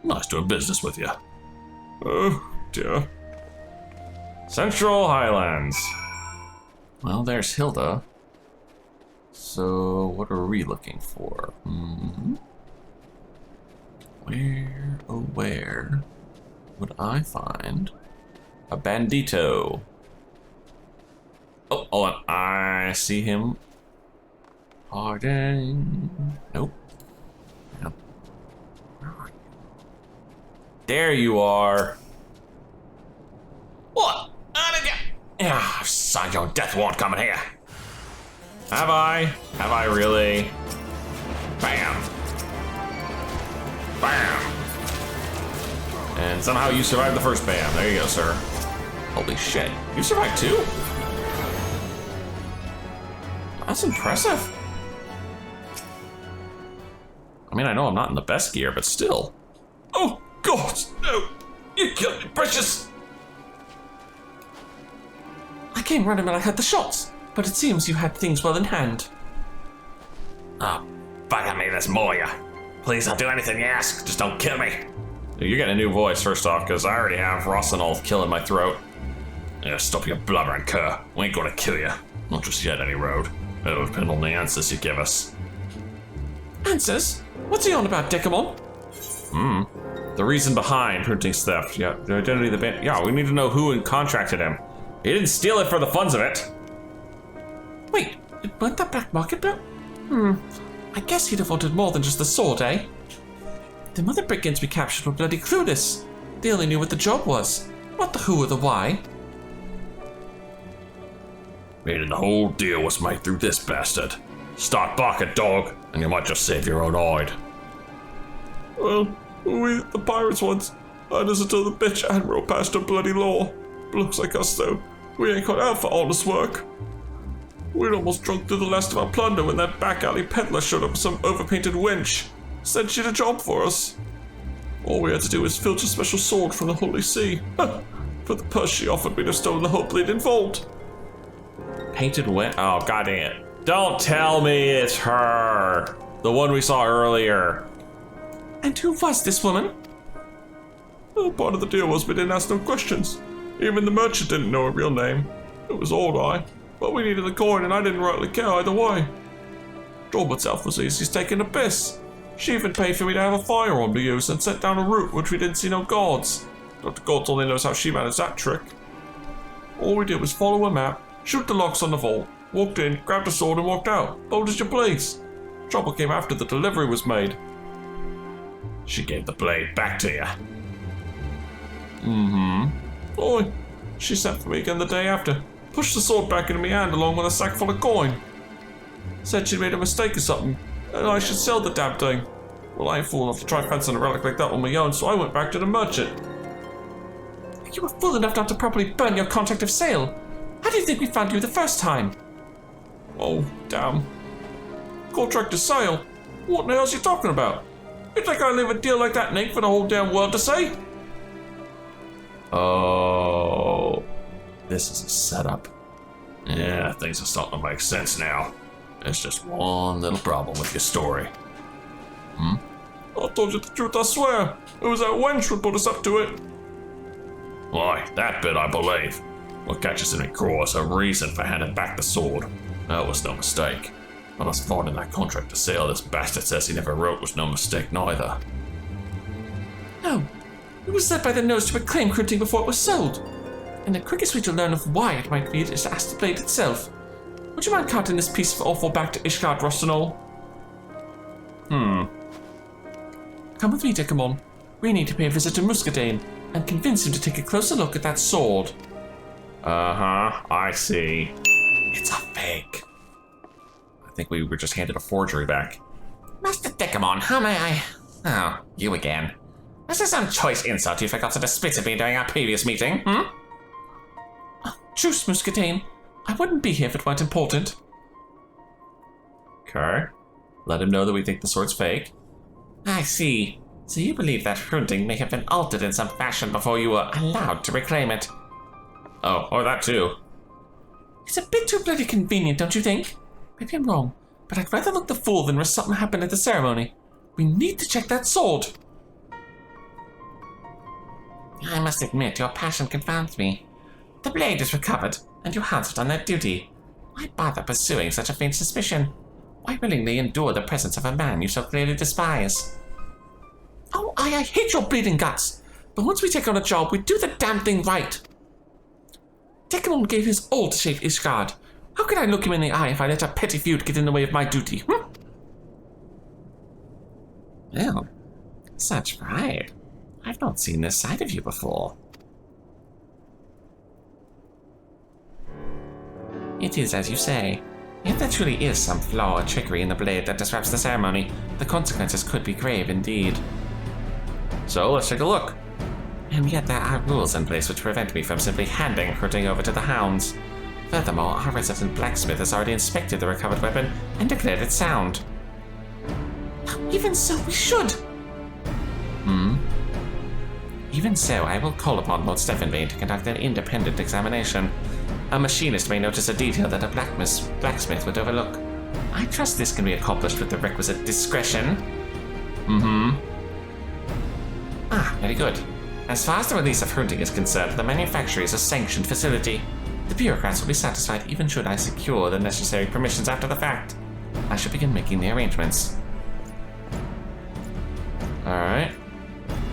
Speaker 4: Nice doing business with you.
Speaker 6: Oh, dear.
Speaker 1: Central Highlands. Well, there's Hilda. So, what are we looking for? Where, oh where would I find a bandito? Oh, hold on. I see him. Pardon. Nope. Nope. Where are you? There you are.
Speaker 4: What? How did you? Yeah, I've signed your death warrant coming here.
Speaker 1: Have I? Have I really?
Speaker 4: Bam. Bam.
Speaker 1: And somehow you survived the first bam. There you go, sir. Holy shit. You survived too? That's impressive. I mean, I know I'm not in the best gear, but still.
Speaker 6: Oh, God, no! You killed me, precious!
Speaker 2: I came running when I heard the shots, but it seems you had things well in hand.
Speaker 4: Oh, bugger me, there's more of you. Please, I'll do anything you ask, just don't kill me.
Speaker 1: You're getting a new voice, first off, because I already have Rostinol killing my throat.
Speaker 4: Yeah, stop your blubbering, cur. We ain't gonna kill you. Not just yet, any road. It'll depend on the answers you give us.
Speaker 2: Answers? What's he on about, Dekumon?
Speaker 1: The reason behind Hrunting's theft. Yeah, the identity of the band. Yeah, we need to know who contracted him. He didn't steal it for the funds of it.
Speaker 2: Wait, it weren't that black market bill? I guess he'd have wanted more than just the sword, eh? The other brigands we captured were bloody clueless. They only knew what the job was, not the who or the why.
Speaker 4: meaning the whole deal was made through this bastard. Start barking, dog, and you might just save your own hide.
Speaker 6: Well, we the pirates once had us until the bitch admiral passed her bloody law. Looks like us though. We ain't cut out for honest work. We'd almost drunk through the last of our plunder when that back alley peddler showed up with some overpainted wench. Said she'd a job for us. All we had to do was filch a special sword from the Holy See. For the purse she offered, we'd have stolen the whole bleeding vault.
Speaker 1: Painted wench? Oh, god dang it. Don't tell me it's her! The one we saw earlier.
Speaker 2: And who was this woman?
Speaker 6: Well, part of the deal was we didn't ask no questions. Even the merchant didn't know her real name. It was old eye, but we needed the coin and I didn't rightly care either way. Job itself was easy as taking a piss. She even paid for me to have a firearm to use and sent down a route which we didn't see no guards. Dr. Gods only knows how she managed that trick. All we did was follow a map, shoot the locks on the vault, walked in, grabbed a sword and walked out. Bold as you please. Trouble came after the delivery was made.
Speaker 4: She gave the blade back to you.
Speaker 6: Oi, she sent for me again the day after. Pushed the sword back into my hand along with a sack full of coin. Said she'd made a mistake or something, and I should sell the damn thing. Well, I ain't fool enough to try fencing a relic like that on my own, so I went back to the merchant.
Speaker 2: You were fool enough not to properly burn your contract of sale. How do you think we found you the first time?
Speaker 6: Oh, damn. Contract to sale? What the hell's you talking about? You think I leave a deal like that, Nick, for the whole damn world to see?
Speaker 1: Oh. This is a setup.
Speaker 4: Yeah, things are starting to make sense now. There's just one little problem with your story.
Speaker 6: I told you the truth, I swear. It was that wench who put us up to it.
Speaker 4: Why, that bit I believe. What catches in me craw is a reason for handing back the sword. That was no mistake. But us finding that contract to sale this bastard says he never wrote was no mistake neither.
Speaker 2: No. It was said by the nose to reclaim Hrunting before it was sold. And the quickest way to learn of why it might be is to ask the blade itself. Would you mind carting this piece of offal back to Ishgard Rostanol? Come with me, Dekumon. We need to pay a visit to Muscadine and convince him to take a closer look at that sword.
Speaker 1: Uh-huh, I see. It's a fake. I think we were just handed a forgery back.
Speaker 3: Master Dekumon, how may I... Oh, you again. Was there some choice insult you forgot to spit at me during our previous meeting,
Speaker 2: Truce, Muscadine. I wouldn't be here if it weren't important.
Speaker 1: Okay. Let him know that we think the sword's fake.
Speaker 3: I see. So you believe that Hrunting may have been altered in some fashion before you were allowed to reclaim it?
Speaker 1: Oh, or that too.
Speaker 2: It's a bit too bloody convenient, don't you think? Maybe I'm wrong, but I'd rather look the fool than risk something happened at the ceremony. We need to check that sword.
Speaker 3: I must admit, your passion confounds me. The blade is recovered, and your Hounds have done their duty. Why bother pursuing such a faint suspicion? Why willingly endure the presence of a man you so clearly despise?
Speaker 2: Oh, I hate your bleeding guts. But once we take on a job, we do the damn thing right. Dekumon gave his all to save Ishgard. How could I look him in the eye if I let a petty feud get in the way of my duty?
Speaker 3: Well, such pride. I've not seen this side of you before. It is as you say. If there truly is some flaw or trickery in the blade that disrupts the ceremony, the consequences could be grave indeed.
Speaker 1: So, let's take a look.
Speaker 3: And yet there are rules in place which prevent me from simply handing Hrunting over to the Hounds. Furthermore, our resident blacksmith has already inspected the recovered weapon and declared it sound.
Speaker 2: Even so, we should.
Speaker 3: Even so, I will call upon Lord Stephenvane to conduct an independent examination. A machinist may notice a detail that a blacksmith would overlook. I trust this can be accomplished with the requisite discretion. Very good. As far as the release of Hrunting is concerned, the manufacturer is a sanctioned facility. The bureaucrats will be satisfied even should I secure the necessary permissions after the fact. I should begin making the arrangements.
Speaker 1: Alright.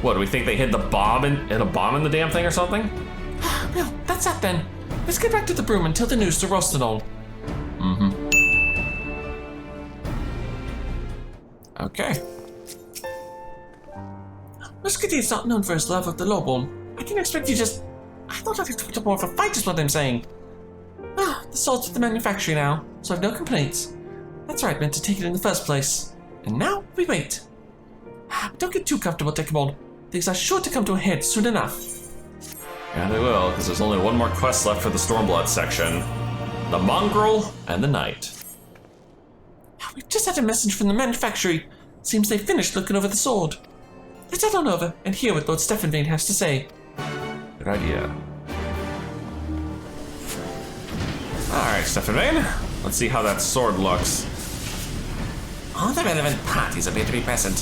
Speaker 1: What, do we think they hid the bomb in a bomb in the damn thing or something?
Speaker 2: Well, that's that then. Let's get back to the broom and tell the news to Rostanol.
Speaker 1: Okay.
Speaker 2: Muscadine's not known for his love of the lowborn. I didn't expect you just... I thought I'd expect more of a fight is what I'm saying. The sword's at the manufactory now, so I've no complaints. That's why I meant to take it in the first place. And now we wait. But don't get too comfortable, Dekumon. Things are sure to come to a head soon enough.
Speaker 1: Yeah, they will, because there's only one more quest left for the Stormblood section. The Mongrel and the Knight.
Speaker 2: We've just had a message from the manufactory. Seems they finished looking over the sword. Let's head on over and hear what Lord Stephenvane has to say.
Speaker 1: Good idea. Alright, Stephenvane. Let's see how that sword looks.
Speaker 3: All the relevant parties appear to be present.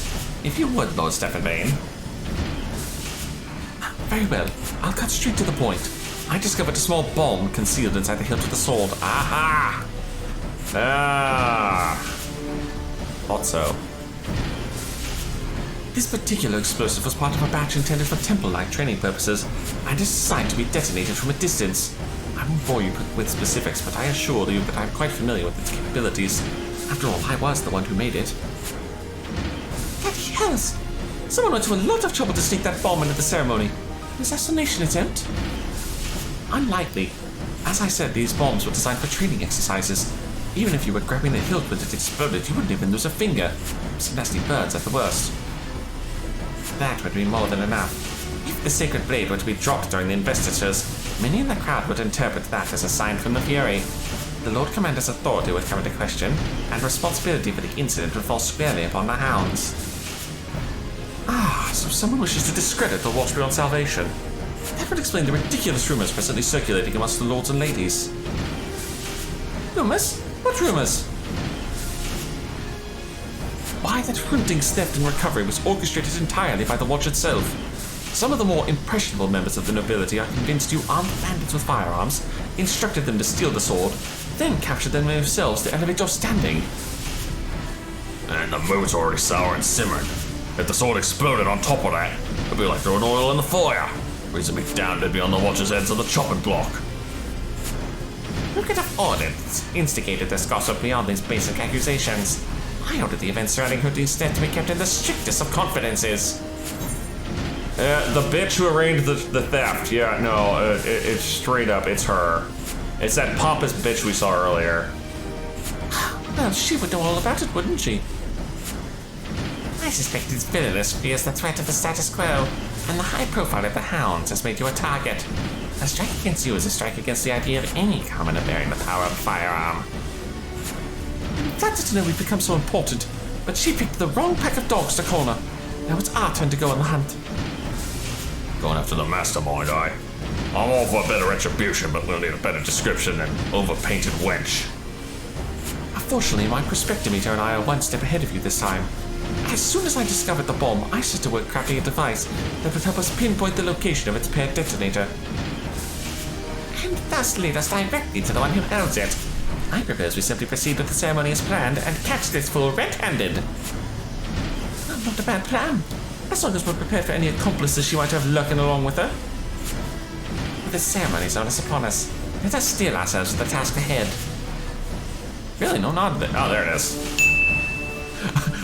Speaker 3: If you would, Lord Stephenvane.
Speaker 2: Very well. I'll cut straight to the point. I discovered a small bomb concealed inside the hilt of the sword.
Speaker 1: Aha! Ah! Thought so.
Speaker 2: This particular explosive was part of a batch intended for temple-like training purposes and is designed to be detonated from a distance. I won't bore you with specifics, but I assure you that I'm quite familiar with its capabilities. After all, I was the one who made it. Bloody hells! Someone went to a lot of trouble to sneak that bomb into the ceremony. An assassination attempt? Unlikely. As I said, these bombs were designed for training exercises. Even if you were grabbing the hilt when it exploded, you wouldn't even lose a finger. Some nasty birds at the worst.
Speaker 3: That would be more than enough. If the sacred blade were to be dropped during the investitures, many in the crowd would interpret that as a sign from the Fury. The Lord Commander's authority would come into question, and responsibility for the incident would fall squarely upon the Hounds.
Speaker 2: So someone wishes to discredit the Watch Beyond Salvation. That would explain the ridiculous rumors presently circulating amongst the lords and ladies. Rumors? What rumors? Why, that Hrunting's theft and recovery was orchestrated entirely by the Watch itself. Some of the more impressionable members of the nobility are convinced you armed bandits with firearms, instructed them to steal the sword, then captured them themselves to elevate your standing.
Speaker 4: And the mood's already sour and simmering. If the sword exploded on top of that, it'd be like throwing oil in the fire. Reason me down to be on the Watcher's heads of the chopping block.
Speaker 3: Who could have ordered, instigated this gossip beyond these basic accusations? I ordered the events surrounding Hrunting's death to be kept in the strictest of confidences.
Speaker 1: The bitch who arranged the theft. Yeah, no, it's straight up, it's her. It's that pompous bitch we saw earlier.
Speaker 2: Well, she would know all about it, wouldn't she?
Speaker 3: I suspect these villainous fears the threat of the status quo, and the high profile of the Hounds has made you a target. A strike against you is a strike against the idea of any commoner bearing the power of a firearm.
Speaker 2: I'm flattered to know we've become so important, but she picked the wrong pack of dogs to corner. Now it's our turn to go on the hunt.
Speaker 4: Going after the mastermind, I'm all for a better retribution, but we'll need a better description than overpainted wench.
Speaker 2: Fortunately, my perspectometer and I are one step ahead of you this time. As soon as I discovered the bomb, I set to work crafting a device that would help us pinpoint the location of its paired detonator.
Speaker 3: And thus lead us directly to the one who holds it. I propose we simply proceed with the ceremony as planned and catch this fool red-handed.
Speaker 2: Not a bad plan. As long as we're prepared for any accomplices she might have lurking along with her.
Speaker 3: The ceremony's onus upon us. Let us steel ourselves to the task ahead.
Speaker 1: Really, no nod there. Oh, there it is.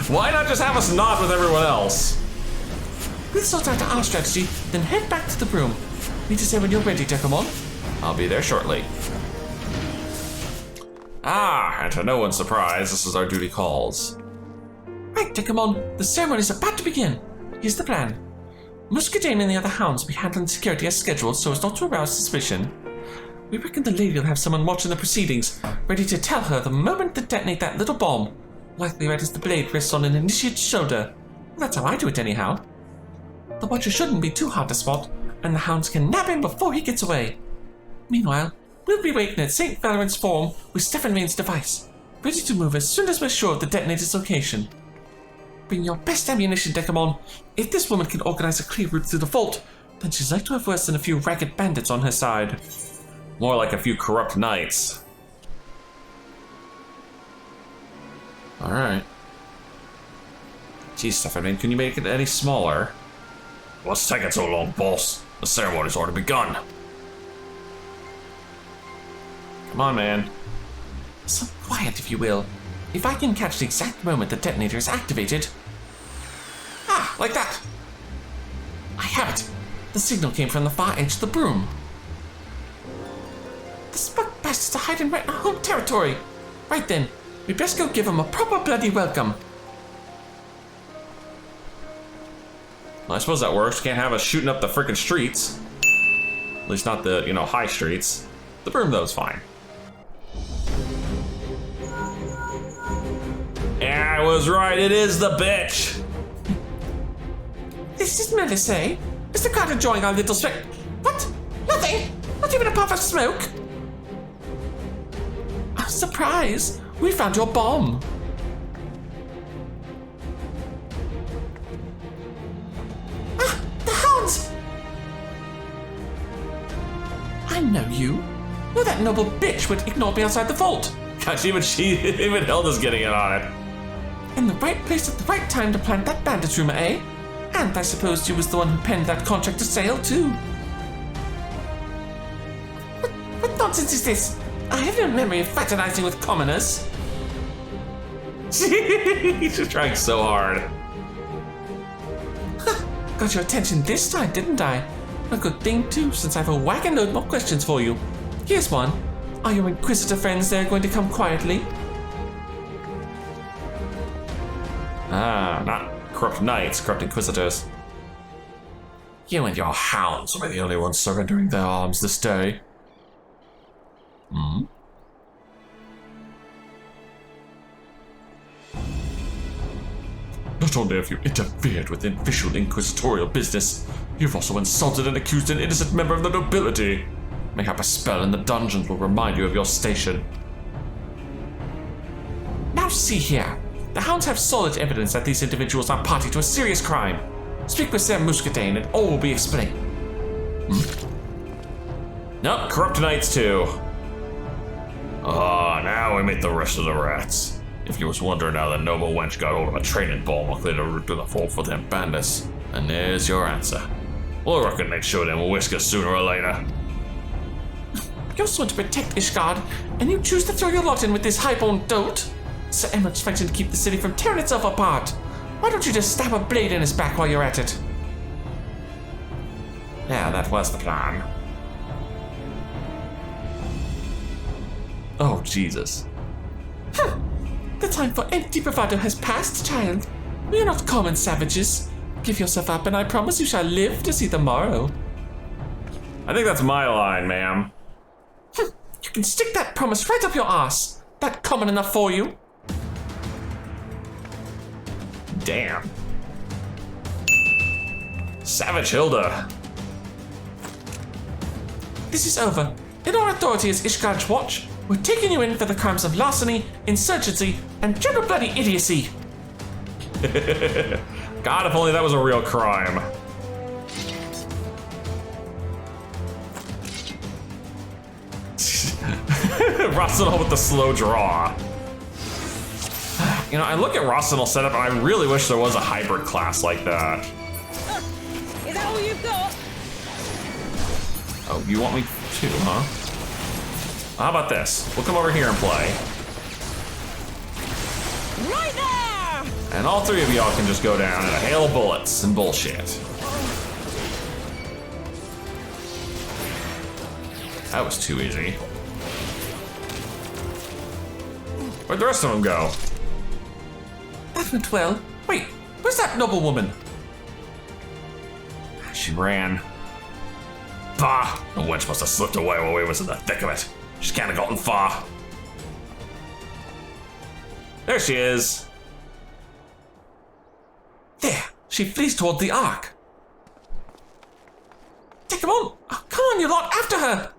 Speaker 1: Why not just have us nod with everyone else?
Speaker 2: We'll sort out our strategy, then head back to the room. Meet us there when you're ready, Dekumon.
Speaker 1: I'll be there shortly. And to no one's surprise, this is our duty calls.
Speaker 2: Right, Dekumon, the ceremony's about to begin. Here's the plan. Muscadine and the other Hounds will be handling security as scheduled so as not to arouse suspicion. We reckon the lady will have someone watching the proceedings, ready to tell her the moment to detonate that little bomb. Likely right as the blade rests on an initiate's shoulder. That's how I do it anyhow. The Watcher shouldn't be too hard to spot, and the Hounds can nab him before he gets away. Meanwhile, we'll be waiting at St. Valorant's Forum with Stephenvane's device, ready to move as soon as we're sure of the detonator's location. Bring your best ammunition, Dekumon. If this woman can organize a clear route through the vault, then she's like to have worse than a few ragged bandits on her side.
Speaker 1: More like a few corrupt knights. Alright. Geez, Stephenvane, can you make it any smaller?
Speaker 4: What's taking so long, boss? The ceremony's already begun.
Speaker 1: Come on, man.
Speaker 2: Some quiet, if you will. If I can catch the exact moment the detonator is activated... like that! I have it! The signal came from the far edge of the broom. The smug bastards are hiding right in our home territory. Right then, we best go give them a proper bloody welcome.
Speaker 1: Well, I suppose that works. Can't have us shooting up the frickin' streets. At least not the, high streets. The broom, though, is fine. Yeah, I was right. It is the bitch.
Speaker 2: This is Melissa. Is the crowd enjoying our little spec? What? Nothing? Not even a puff of smoke? Oh, surprise! We found your bomb. Ah, the Hounds! I know you. You're that noble bitch would ignore me outside the vault.
Speaker 1: Gosh, even Hilda's getting in on it.
Speaker 2: In the right place at the right time to plant that bandit rumor, eh? And I suppose you was the one who penned that contract to sail, too. What nonsense is this? I have no memory of fraternizing with commoners.
Speaker 1: He's just trying so hard.
Speaker 2: Got your attention this time, didn't I? A good thing, too, since I have a wagon load more questions for you. Here's one. Are your Inquisitor friends there going to come quietly?
Speaker 1: Ah, not corrupt knights, corrupt inquisitors.
Speaker 2: You and your hounds will be the only ones surrendering their arms this day.
Speaker 1: Hmm?
Speaker 6: Not only have you interfered with official inquisitorial business, you've also insulted and accused an innocent member of the nobility. Mayhap a spell in the dungeons will remind you of your station.
Speaker 2: Now see here. The Hounds have solid evidence that these individuals are party to a serious crime. Speak with Sir Muscadine and all will be explained.
Speaker 1: Nope, corrupt knights too.
Speaker 4: Ah, now we meet the rest of the rats. If you was wondering how the noble wench got hold of a training bomb or cleared a route to the vault for them bandits, and there's your answer. Well, I reckon they'd show them whiskers sooner or later.
Speaker 2: You're sworn to protect Ishgard, and you choose to throw your lot in with this highborn dolt? Sir Emmert's fighting to keep the city from tearing itself apart. Why don't you just stab a blade in his back while you're at it?
Speaker 3: Yeah, that was the plan.
Speaker 1: Oh, Jesus.
Speaker 2: The time for empty bravado has passed, child. We are not common savages. Give yourself up, and I promise you shall live to see the morrow.
Speaker 1: I think that's my line, ma'am.
Speaker 2: You can stick that promise right up your arse. That common enough for you.
Speaker 1: Damn. Savage Hilda.
Speaker 2: This is over. In our authority as Ishgard's watch, we're taking you in for the crimes of larceny, insurgency, and general bloody idiocy.
Speaker 1: God, if only that was a real crime. Rossenal with the slow draw. I look at Rossenal's setup and I really wish there was a hybrid class like that.
Speaker 5: Is that all you've got?
Speaker 1: Oh, you want me to, huh? How about this? We'll come over here and play.
Speaker 5: Right there!
Speaker 1: And all three of y'all can just go down in a hail of bullets and bullshit. That was too easy. Where'd the rest of them go?
Speaker 2: That went well. Wait, where's that noble woman?
Speaker 1: She ran.
Speaker 4: Bah! The wench must have slipped away while we was in the thick of it. She can't have gotten far.
Speaker 1: There she is.
Speaker 2: There, she flees toward the ark. Dekumon! Oh, come on, you lot, after her!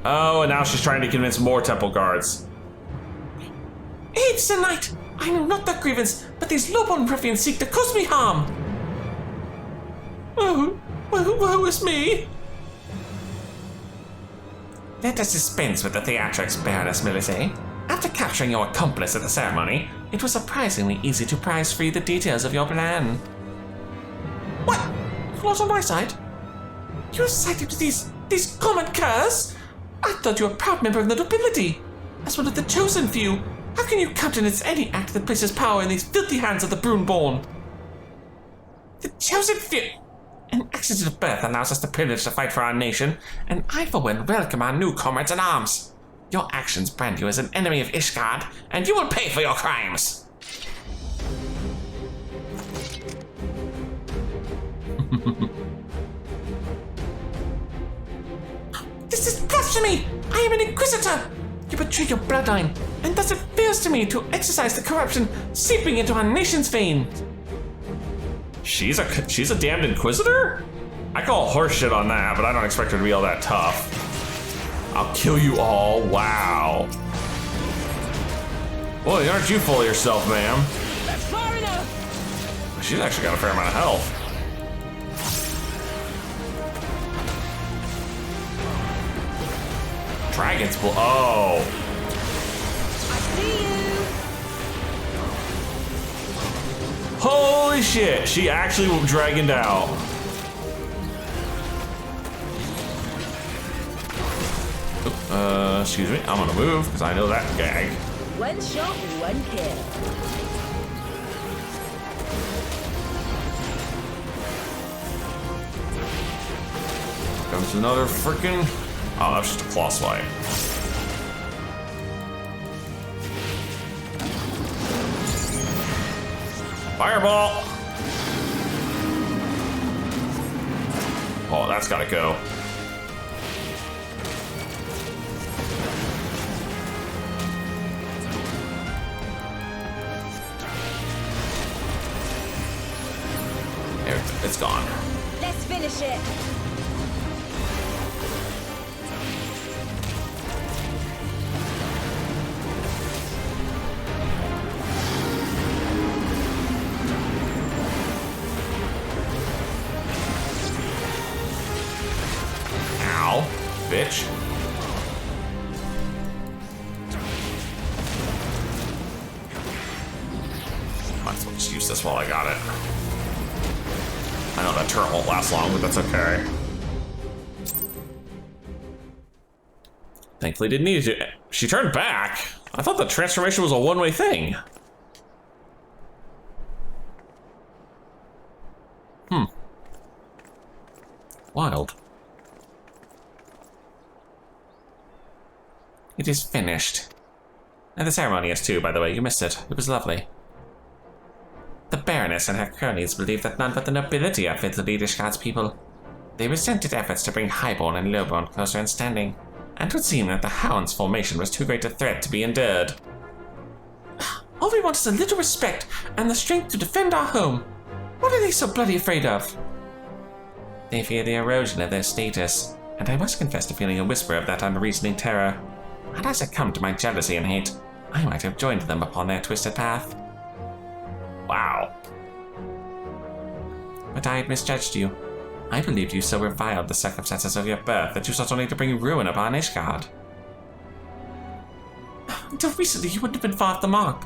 Speaker 1: Oh, and now she's trying to convince more temple guards.
Speaker 2: Aid, Sir Knight! I know not that grievance, but these low-born ruffians seek to cause me harm. Oh, woe is me.
Speaker 3: Let us dispense with the theatrics, Baroness Millicent. After capturing your accomplice at the ceremony, it was surprisingly easy to prize free the details of your plan.
Speaker 2: What? You're not on my side? You're sided with these common curs? I thought you were a proud member of the nobility. As one of the chosen few, how can you countenance any act that places power in these filthy hands of the Broodborn? The chosen few? An accident of birth allows us the privilege to fight for our nation, and I for one welcome our new comrades in arms. Your actions brand you as an enemy of Ishgard, and you will pay for your crimes. This is blasphemy! I am an inquisitor! You betray your bloodline, and thus it fails to me to exercise the corruption seeping into our nation's veins.
Speaker 1: She's a damned inquisitor? I call horseshit on that, but I don't expect her to be all that tough. I'll kill you all. Wow. Boy, aren't you full of yourself, ma'am?
Speaker 5: That's far enough.
Speaker 1: She's actually got a fair amount of health. Dragon's Blood. Oh.
Speaker 5: I see you.
Speaker 1: Holy shit. She actually dragoned out. Excuse me. I'm gonna move because I know that gag.
Speaker 5: One shot, one kill.
Speaker 1: Comes another freaking. Oh, that's just a claw swipe. Fireball! Oh, that's gotta go. There, it's gone.
Speaker 5: Let's finish it.
Speaker 1: Ow, bitch. Might as well just use this while I got it. I know that turret won't last long, but that's okay. Thankfully didn't need to. She turned back. I thought the transformation was a one-way thing. Wild.
Speaker 2: It is finished. And the ceremony is too, by the way. You missed it. It was lovely. The Baroness and her cronies believe that none but the nobility are fit to lead Ishgard's people. They resented efforts to bring Highborn and Lowborn closer in standing, and it would seem that the Hounds formation was too great a threat to be endured. All we want is a little respect and the strength to defend our home. What are they so bloody afraid of? They fear the erosion of their status, and I must confess to feeling a whisper of that unreasoning terror. Had I succumbed to my jealousy and hate, I might have joined them upon their twisted path.
Speaker 1: Wow.
Speaker 2: But I had misjudged you. I believed you so reviled the circumstances of your birth that you sought only to bring ruin upon Ishgard. Until recently, you wouldn't have been far off the mark.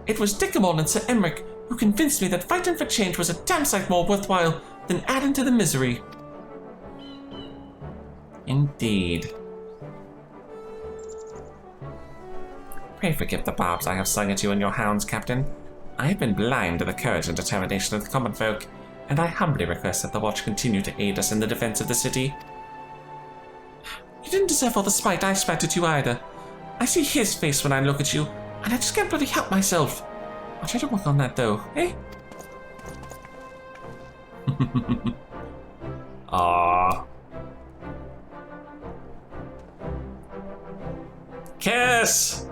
Speaker 2: It was Dekumon and Sir Emmerich who convinced me that fighting for change was a damn sight more worthwhile than adding to the misery. Indeed. Pray forgive the barbs I have slung at you and your hounds, Captain. I have been blind to the courage and determination of the common folk, and I humbly request that the Watch continue to aid us in the defense of the city. You didn't deserve all the spite I spat at you either. I see his face when I look at you, and I just can't bloody help myself. I'll try to work on that though, eh?
Speaker 1: Aww. Kiss!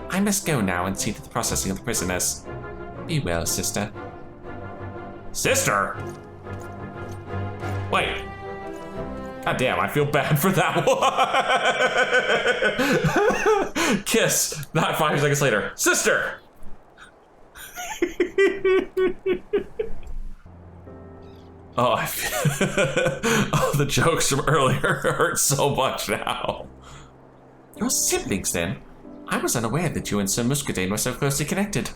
Speaker 2: I must go now and see to the processing of the prisoners. Be well, sister.
Speaker 1: Sister? Wait. God damn, I feel bad for that one. Kiss. Not 5 seconds later. Sister! Oh, I feel oh, the jokes from earlier hurt so much now.
Speaker 2: Your siblings, then? I was unaware that you and Sir Muscadine were so closely connected.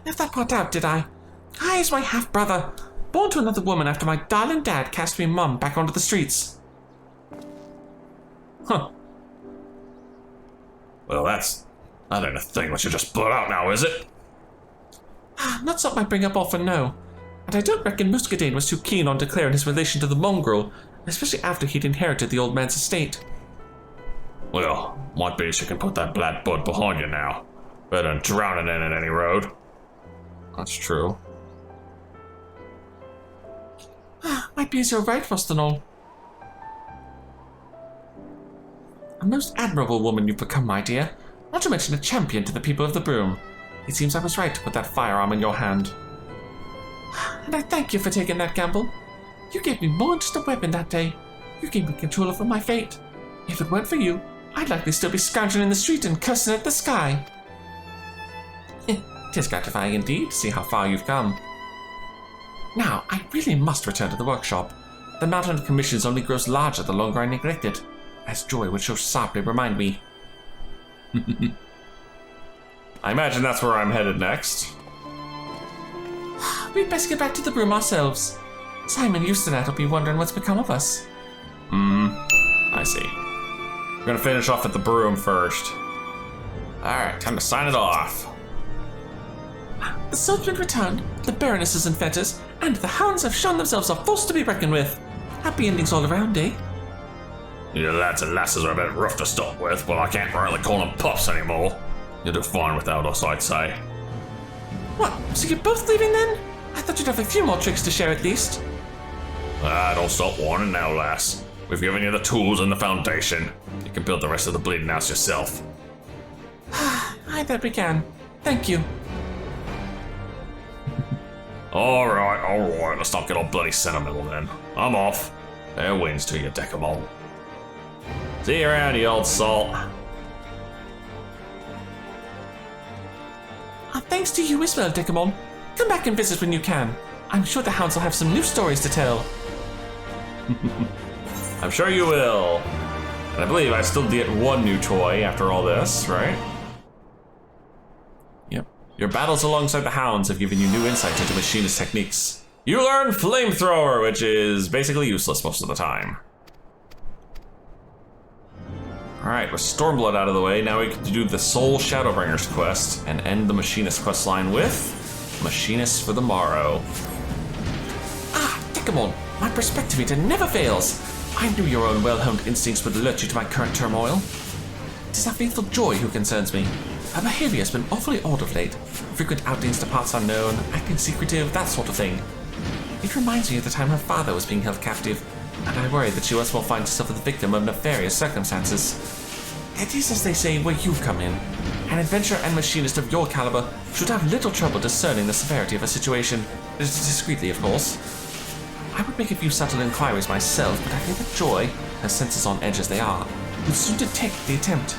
Speaker 2: Left that part out, did I? I is my half-brother, born to another woman after my darling dad cast me and Mum back onto the streets.
Speaker 1: Huh.
Speaker 4: Well, that ain't a thing that you just blurt out now, is it?
Speaker 2: Not something I bring up often, no. but I don't reckon Muscadine was too keen on declaring his relation to the Mongrel, especially after he'd inherited the old man's estate.
Speaker 4: Well, might be she can put that black bud behind you now. Better than drowning in it any road.
Speaker 1: That's true.
Speaker 2: Might be as you're right, Frostanol. A most admirable woman you've become, my dear. Not to mention a champion to the people of the Broom. It seems I was right to put that firearm in your hand. And I thank you for taking that gamble. You gave me more than just a weapon that day. You gave me control over my fate. If it weren't for you, I'd likely still be scounging in the street and cursing at the sky. 'Tis gratifying indeed to see how far you've come. Now, I really must return to the workshop. The mountain of commissions only grows larger the longer I neglect it, as Joy would so sharply remind me.
Speaker 1: I imagine that's where I'm headed next.
Speaker 2: We'd best get back to the Broom ourselves. Simon Eustadat will be wondering what's become of us.
Speaker 1: I see. We're gonna finish off at the Broom first. Alright, time to sign it off.
Speaker 2: The swordsman returned, the Baroness is in fetters, and the Hounds have shown themselves a force to be reckoned with. Happy endings all around, eh?
Speaker 4: Your lads and lasses are a bit rough to start with, but I can't really call them pups anymore. You'll do fine without us, I'd say.
Speaker 2: What, so you're both leaving then? I thought you'd have a few more tricks to share at least.
Speaker 4: Don't stop warning now, lass. We've given you the tools and the foundation. You can build the rest of the bleeding house yourself.
Speaker 2: I bet we can. Thank you.
Speaker 4: Alright, let's not get all bloody sentimental then. I'm off. Fair winds to you, Dekumon.
Speaker 1: See you around, you old salt.
Speaker 2: Thanks to you as well, Dekumon. Come back and visit when you can. I'm sure the Hounds will have some new stories to tell.
Speaker 1: I'm sure you will. And I believe I still get one new toy after all this, right? Yep. Your battles alongside the Hounds have given you new insight into machinist techniques. You learn Flamethrower, which is basically useless most of the time. Alright, with Stormblood out of the way, now we get to do the Soul Shadowbringers quest and end the Machinist quest line with Machinists for the Morrow.
Speaker 2: Dekumon, my perspective eater never fails. I knew your own well-honed instincts would alert you to my current turmoil. It is our faithful Joy who concerns me. Her behavior has been awfully odd of late. Frequent outings to parts unknown, acting secretive, that sort of thing. It reminds me of the time her father was being held captive, and I worry that she once more finds herself the victim of nefarious circumstances. It is as they say where you come in. An adventurer and machinist of your caliber should have little trouble discerning the severity of a situation, discreetly of course. I would make a few subtle inquiries myself, but I fear that Joy, her senses on edge as they are, would soon detect the attempt.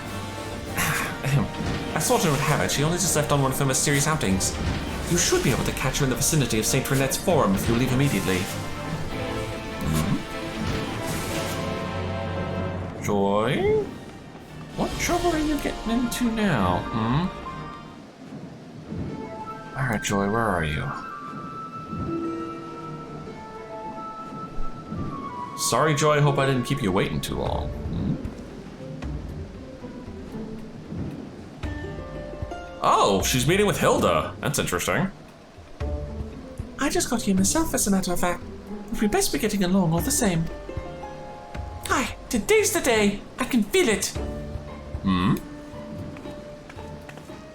Speaker 2: As fortune would have it, she only just left on one of her mysterious outings. You should be able to catch her in the vicinity of St. Renette's Forum if you leave immediately.
Speaker 1: Joy? What trouble are you getting into now, Alright, Joy, where are you? Sorry, Joy, hope I didn't keep you waiting too long. Oh, she's meeting with Hilda. That's interesting.
Speaker 2: I just got here myself, as a matter of fact. But we best be getting along all the same. Aye, today's the day. I can feel it.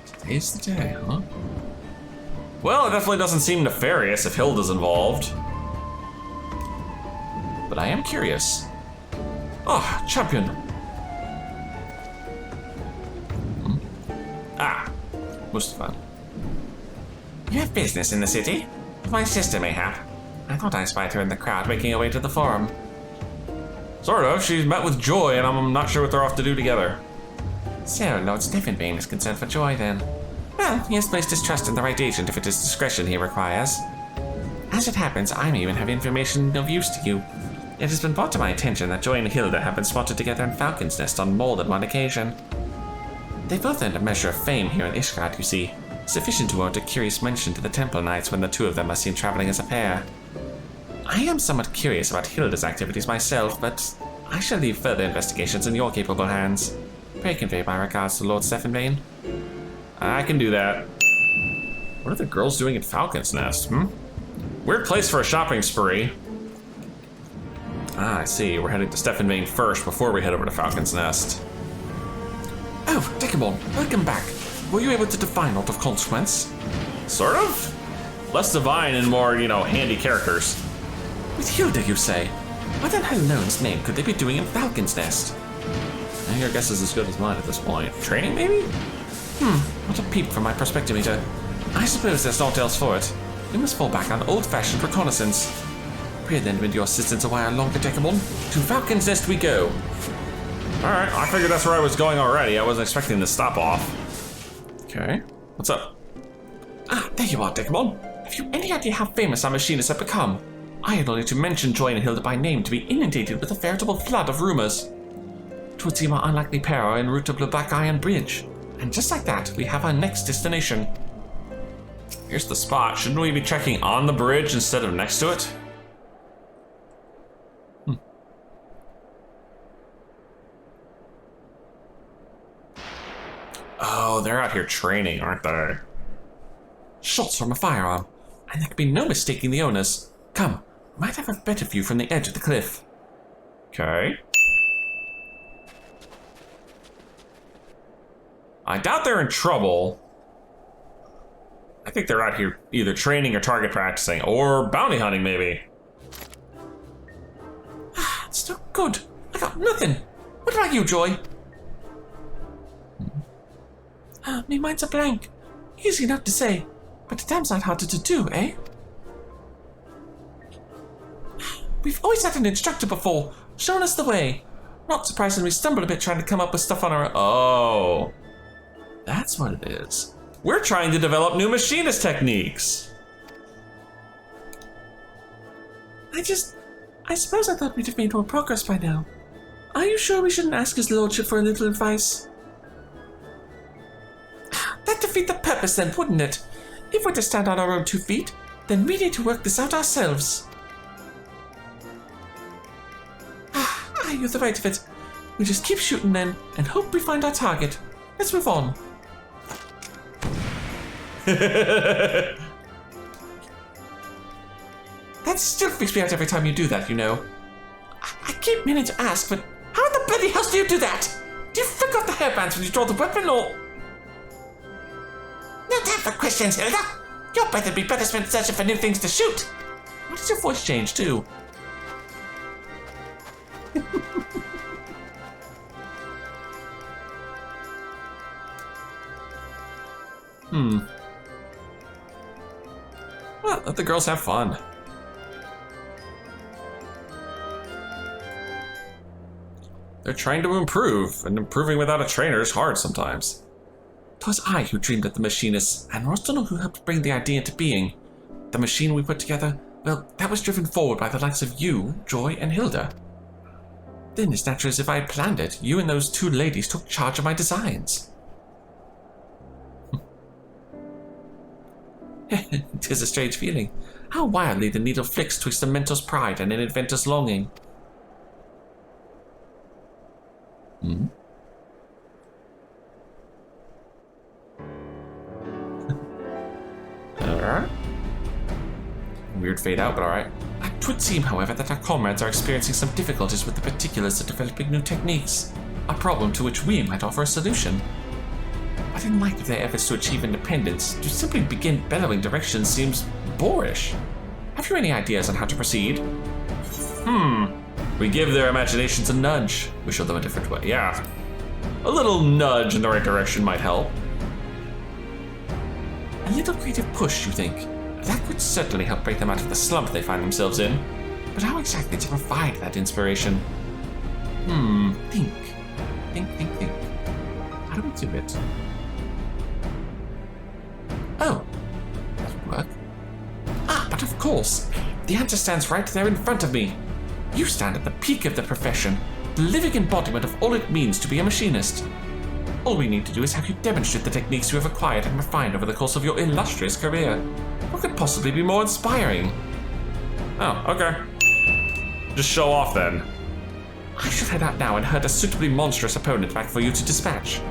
Speaker 1: Today's the day, huh? Well, it definitely doesn't seem nefarious if Hilda's involved. But I am curious. Oh, champion. Mustafa.
Speaker 3: You have business in the city? With my sister, mayhap. I thought I spied her in the crowd making her way to the forum.
Speaker 1: Sort of. She's met with Joy, and I'm not sure what they're off to do together.
Speaker 3: So, Lord Stephenbane is concerned for Joy, then. Well, he has placed his trust in the right agent if it is discretion he requires. As it happens, I may even have information of use to you. It has been brought to my attention that Joy and Hilda have been spotted together in Falcon's Nest on more than one occasion. They both earned a measure of fame here in Ishgard, you see, sufficient to warrant a curious mention to the Temple Knights when the two of them are seen traveling as a pair. I am somewhat curious about Hilda's activities myself, but I shall leave further investigations in your capable hands. Pray convey my regards to Lord Stephenbane.
Speaker 1: I can do that. What are the girls doing at Falcon's Nest, Weird place for a shopping spree. Ah, I see. We're heading to Stefan Vane first before we head over to Falcon's Nest.
Speaker 2: Oh, Dekumon, welcome back. Were you able to define out of consequence?
Speaker 1: Sort of. Less divine and more, handy characters.
Speaker 2: With Hilda, you say? What in Hellknown's name could they be doing in Falcon's Nest?
Speaker 1: I think your guess is as good as mine at this point. Training, maybe?
Speaker 2: What a peep from my perspectivemeter. I suppose there's naught else for it. We must fall back on old-fashioned reconnaissance. Pray then with your assistance a while longer, Dekumon. To Falcon's Nest we go.
Speaker 1: Alright, I figured that's where I was going already. I wasn't expecting to stop off. Okay, what's up?
Speaker 2: Ah, there you are, Dekumon. Have you any idea how famous our machinists have become? I had only to mention Joy and Hilda by name to be inundated with a veritable flood of rumors. 'Twould seem our unlikely pair are en route to the Black Iron Bridge. And just like that, we have our next destination.
Speaker 1: Here's the spot. Shouldn't we be checking on the bridge instead of next to it? Oh, they're out here training, aren't they?
Speaker 2: Shots from a firearm, and there can be no mistaking the owners. Come, we might have a better view from the edge of the cliff.
Speaker 1: Okay. I doubt they're in trouble. I think they're out here either training or target practicing, or bounty hunting, maybe.
Speaker 2: It's not good. I got nothing. What about you, Joy? Me mind's a blank. Easy enough to say, but a damn sight harder to do, eh? We've always had an instructor before, showing us the way. Not surprising we stumbled a bit trying to come up with stuff on our own.
Speaker 1: Oh. That's what it is. We're trying to develop new machinist techniques.
Speaker 2: I suppose I thought we'd have made more progress by now. Are you sure we shouldn't ask his lordship for a little advice? That'd defeat the purpose then, wouldn't it? If we're to stand on our own 2 feet, then we need to work this out ourselves. You're the right of it. We just keep shooting then, and hope we find our target. Let's move on. That still freaks me out every time you do that, you know. I keep meaning to ask, but how in the bloody hell do you do that? Do you flick off the hairbands when you draw the weapon, or...? No time for questions, Hilda! You're better be better spent searching for new things to shoot! Why does your voice change, too?
Speaker 1: Well, let the girls have fun. They're trying to improve, and improving without a trainer is hard sometimes.
Speaker 2: 'Twas I who dreamed of the Machinists, and Rostono who helped bring the idea into being. The machine we put together, well, that was driven forward by the likes of you, Joy, and Hilda. Then, as natural as if I had planned it, you and those 2 ladies took charge of my designs. 'Tis a strange feeling. How wildly the needle flicks twixt a mentor's pride and an inventor's longing.
Speaker 1: Alright. Weird fade out, but alright.
Speaker 2: It would seem, however, that our comrades are experiencing some difficulties with the particulars of developing new techniques, a problem to which we might offer a solution. But in light of their efforts to achieve independence, to simply begin bellowing directions seems boorish. Have you any ideas on how to proceed?
Speaker 1: We give their imaginations a nudge. We show them a different way. Yeah. A little nudge in the right direction might help.
Speaker 2: A little creative push, you think? That would certainly help break them out of the slump they find themselves in. But how exactly to provide that inspiration? Think. Think. How do we do it? Oh, that would work. But of course, the answer stands right there in front of me. You stand at the peak of the profession, the living embodiment of all it means to be a machinist. All we need to do is have you demonstrate the techniques you have acquired and refined over the course of your illustrious career. What could possibly be more inspiring?
Speaker 1: Oh, okay. Just show off then.
Speaker 2: I should head out now and herd a suitably monstrous opponent back for you to dispatch.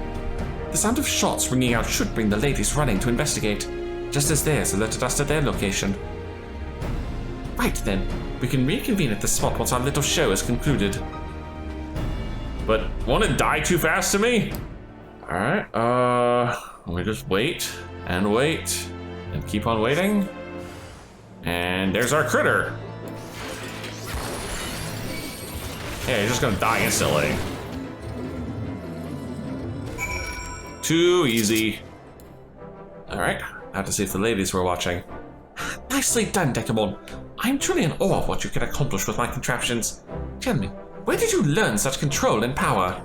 Speaker 2: The sound of shots ringing out should bring the ladies running to investigate, just as theirs alerted us to their location. Right then, we can reconvene at the spot once our little show is concluded.
Speaker 1: But won't it die too fast to me? Alright, we just wait and keep on waiting. And there's our critter. Yeah, he's just gonna die instantly. Too easy. Alright, I have to see if the ladies were watching.
Speaker 2: Nicely done, Dekumon. I'm truly in awe of what you can accomplish with my contraptions. Tell me, where did you learn such control and power?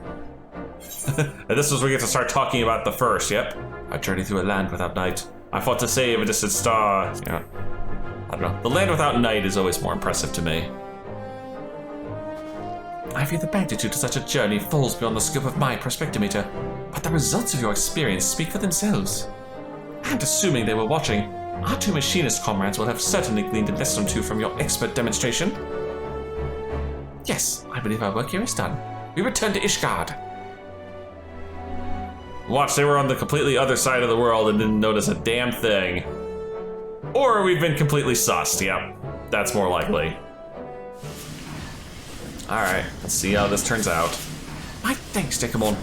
Speaker 1: And this is where we get to start talking about the first, yep. A journey through a land without night. I fought to save a distant star. You know, I don't know. The land without night is always more impressive to me.
Speaker 2: I fear the magnitude of such a journey falls beyond the scope of my perspectometer, but the results of your experience speak for themselves. And assuming they were watching, our two machinist comrades will have certainly gleaned a lesson or two from your expert demonstration. Yes, I believe our work here is done. We return to Ishgard.
Speaker 1: Watch, they were on the completely other side of the world and didn't notice a damn thing. Or we've been completely sussed, yep. That's more likely. Alright, let's see how this turns out.
Speaker 2: My thanks, Dekumon.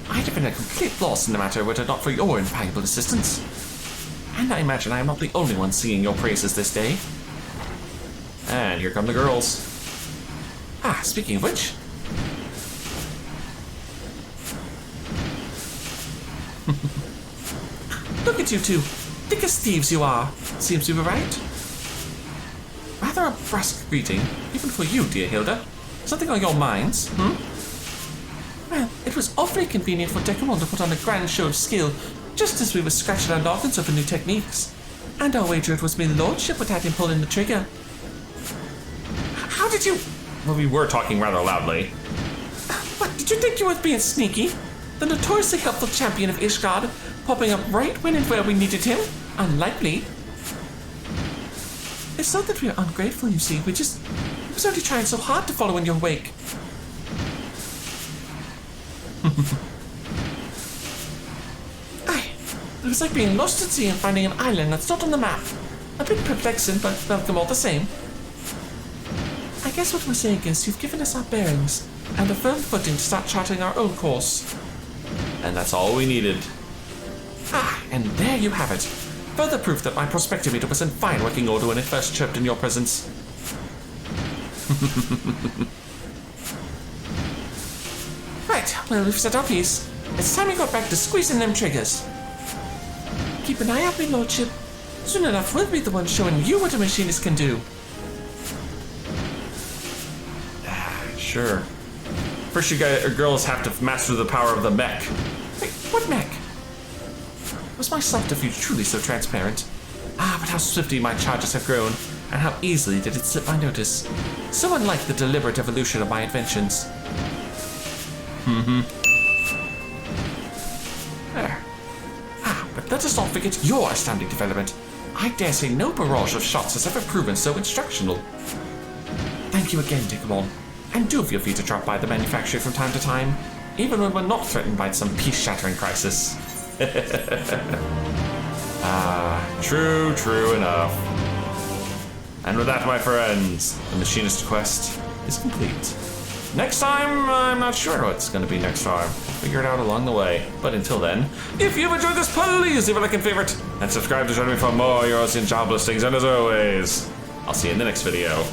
Speaker 2: I'd have been a complete loss in the matter were it not for your invaluable assistance. And I imagine I am not the only one singing your praises this day.
Speaker 1: And here come the girls.
Speaker 2: Ah, speaking of which... Look at you two. Thick as thieves you are. Seems we were right. Rather a brusque greeting, even for you, dear Hilda. Something on your minds, Well, it was awfully convenient for Dekumon to put on a grand show of skill, just as we were scratching our noggins over new techniques. And I'll wager it was my lordship what had him pulling the trigger.
Speaker 1: How did you... Well, we were talking rather loudly.
Speaker 2: What, did you think you were being sneaky? The notoriously helpful champion of Ishgard, popping up right when and where we needed him? Unlikely. It's not that we're ungrateful, you see, we was only trying so hard to follow in your wake. Aye, it was like being lost at sea and finding an island that's not on the map. A bit perplexing, but welcome all the same. I guess what we're saying is you've given us our bearings and a firm footing to start charting our own course.
Speaker 1: And that's all we needed.
Speaker 2: Ah, and there you have it. Further proof that my prospectometer was in fine working order when it first chirped in your presence. Right, well, we've set our piece. It's time we got back to squeezing them triggers. Keep an eye out, my lordship. Soon enough, we'll be the ones showing you what a machinist can do.
Speaker 1: Sure. First you girls have to master the power of the mech.
Speaker 2: Wait, what mech? Was my subterfuge truly so transparent? Ah, but how swiftly my charges have grown, and how easily did it slip my notice. So unlike the deliberate evolution of my inventions. There. Ah, but let us not forget your astounding development. I dare say no barrage of shots has ever proven so instructional. Thank you again, Dekumon. And do feel free to drop by the manufacturer from time to time, even when we're not threatened by some peace-shattering crisis.
Speaker 1: True enough. And with that, my friends, the Machinist quest is complete. Next time, I'm not sure what's going to be next time. We'll figure it out along the way. But until then, if you've enjoyed this, please leave a like and favorite, and subscribe to join me for more Eorzea job listings. And as always, I'll see you in the next video.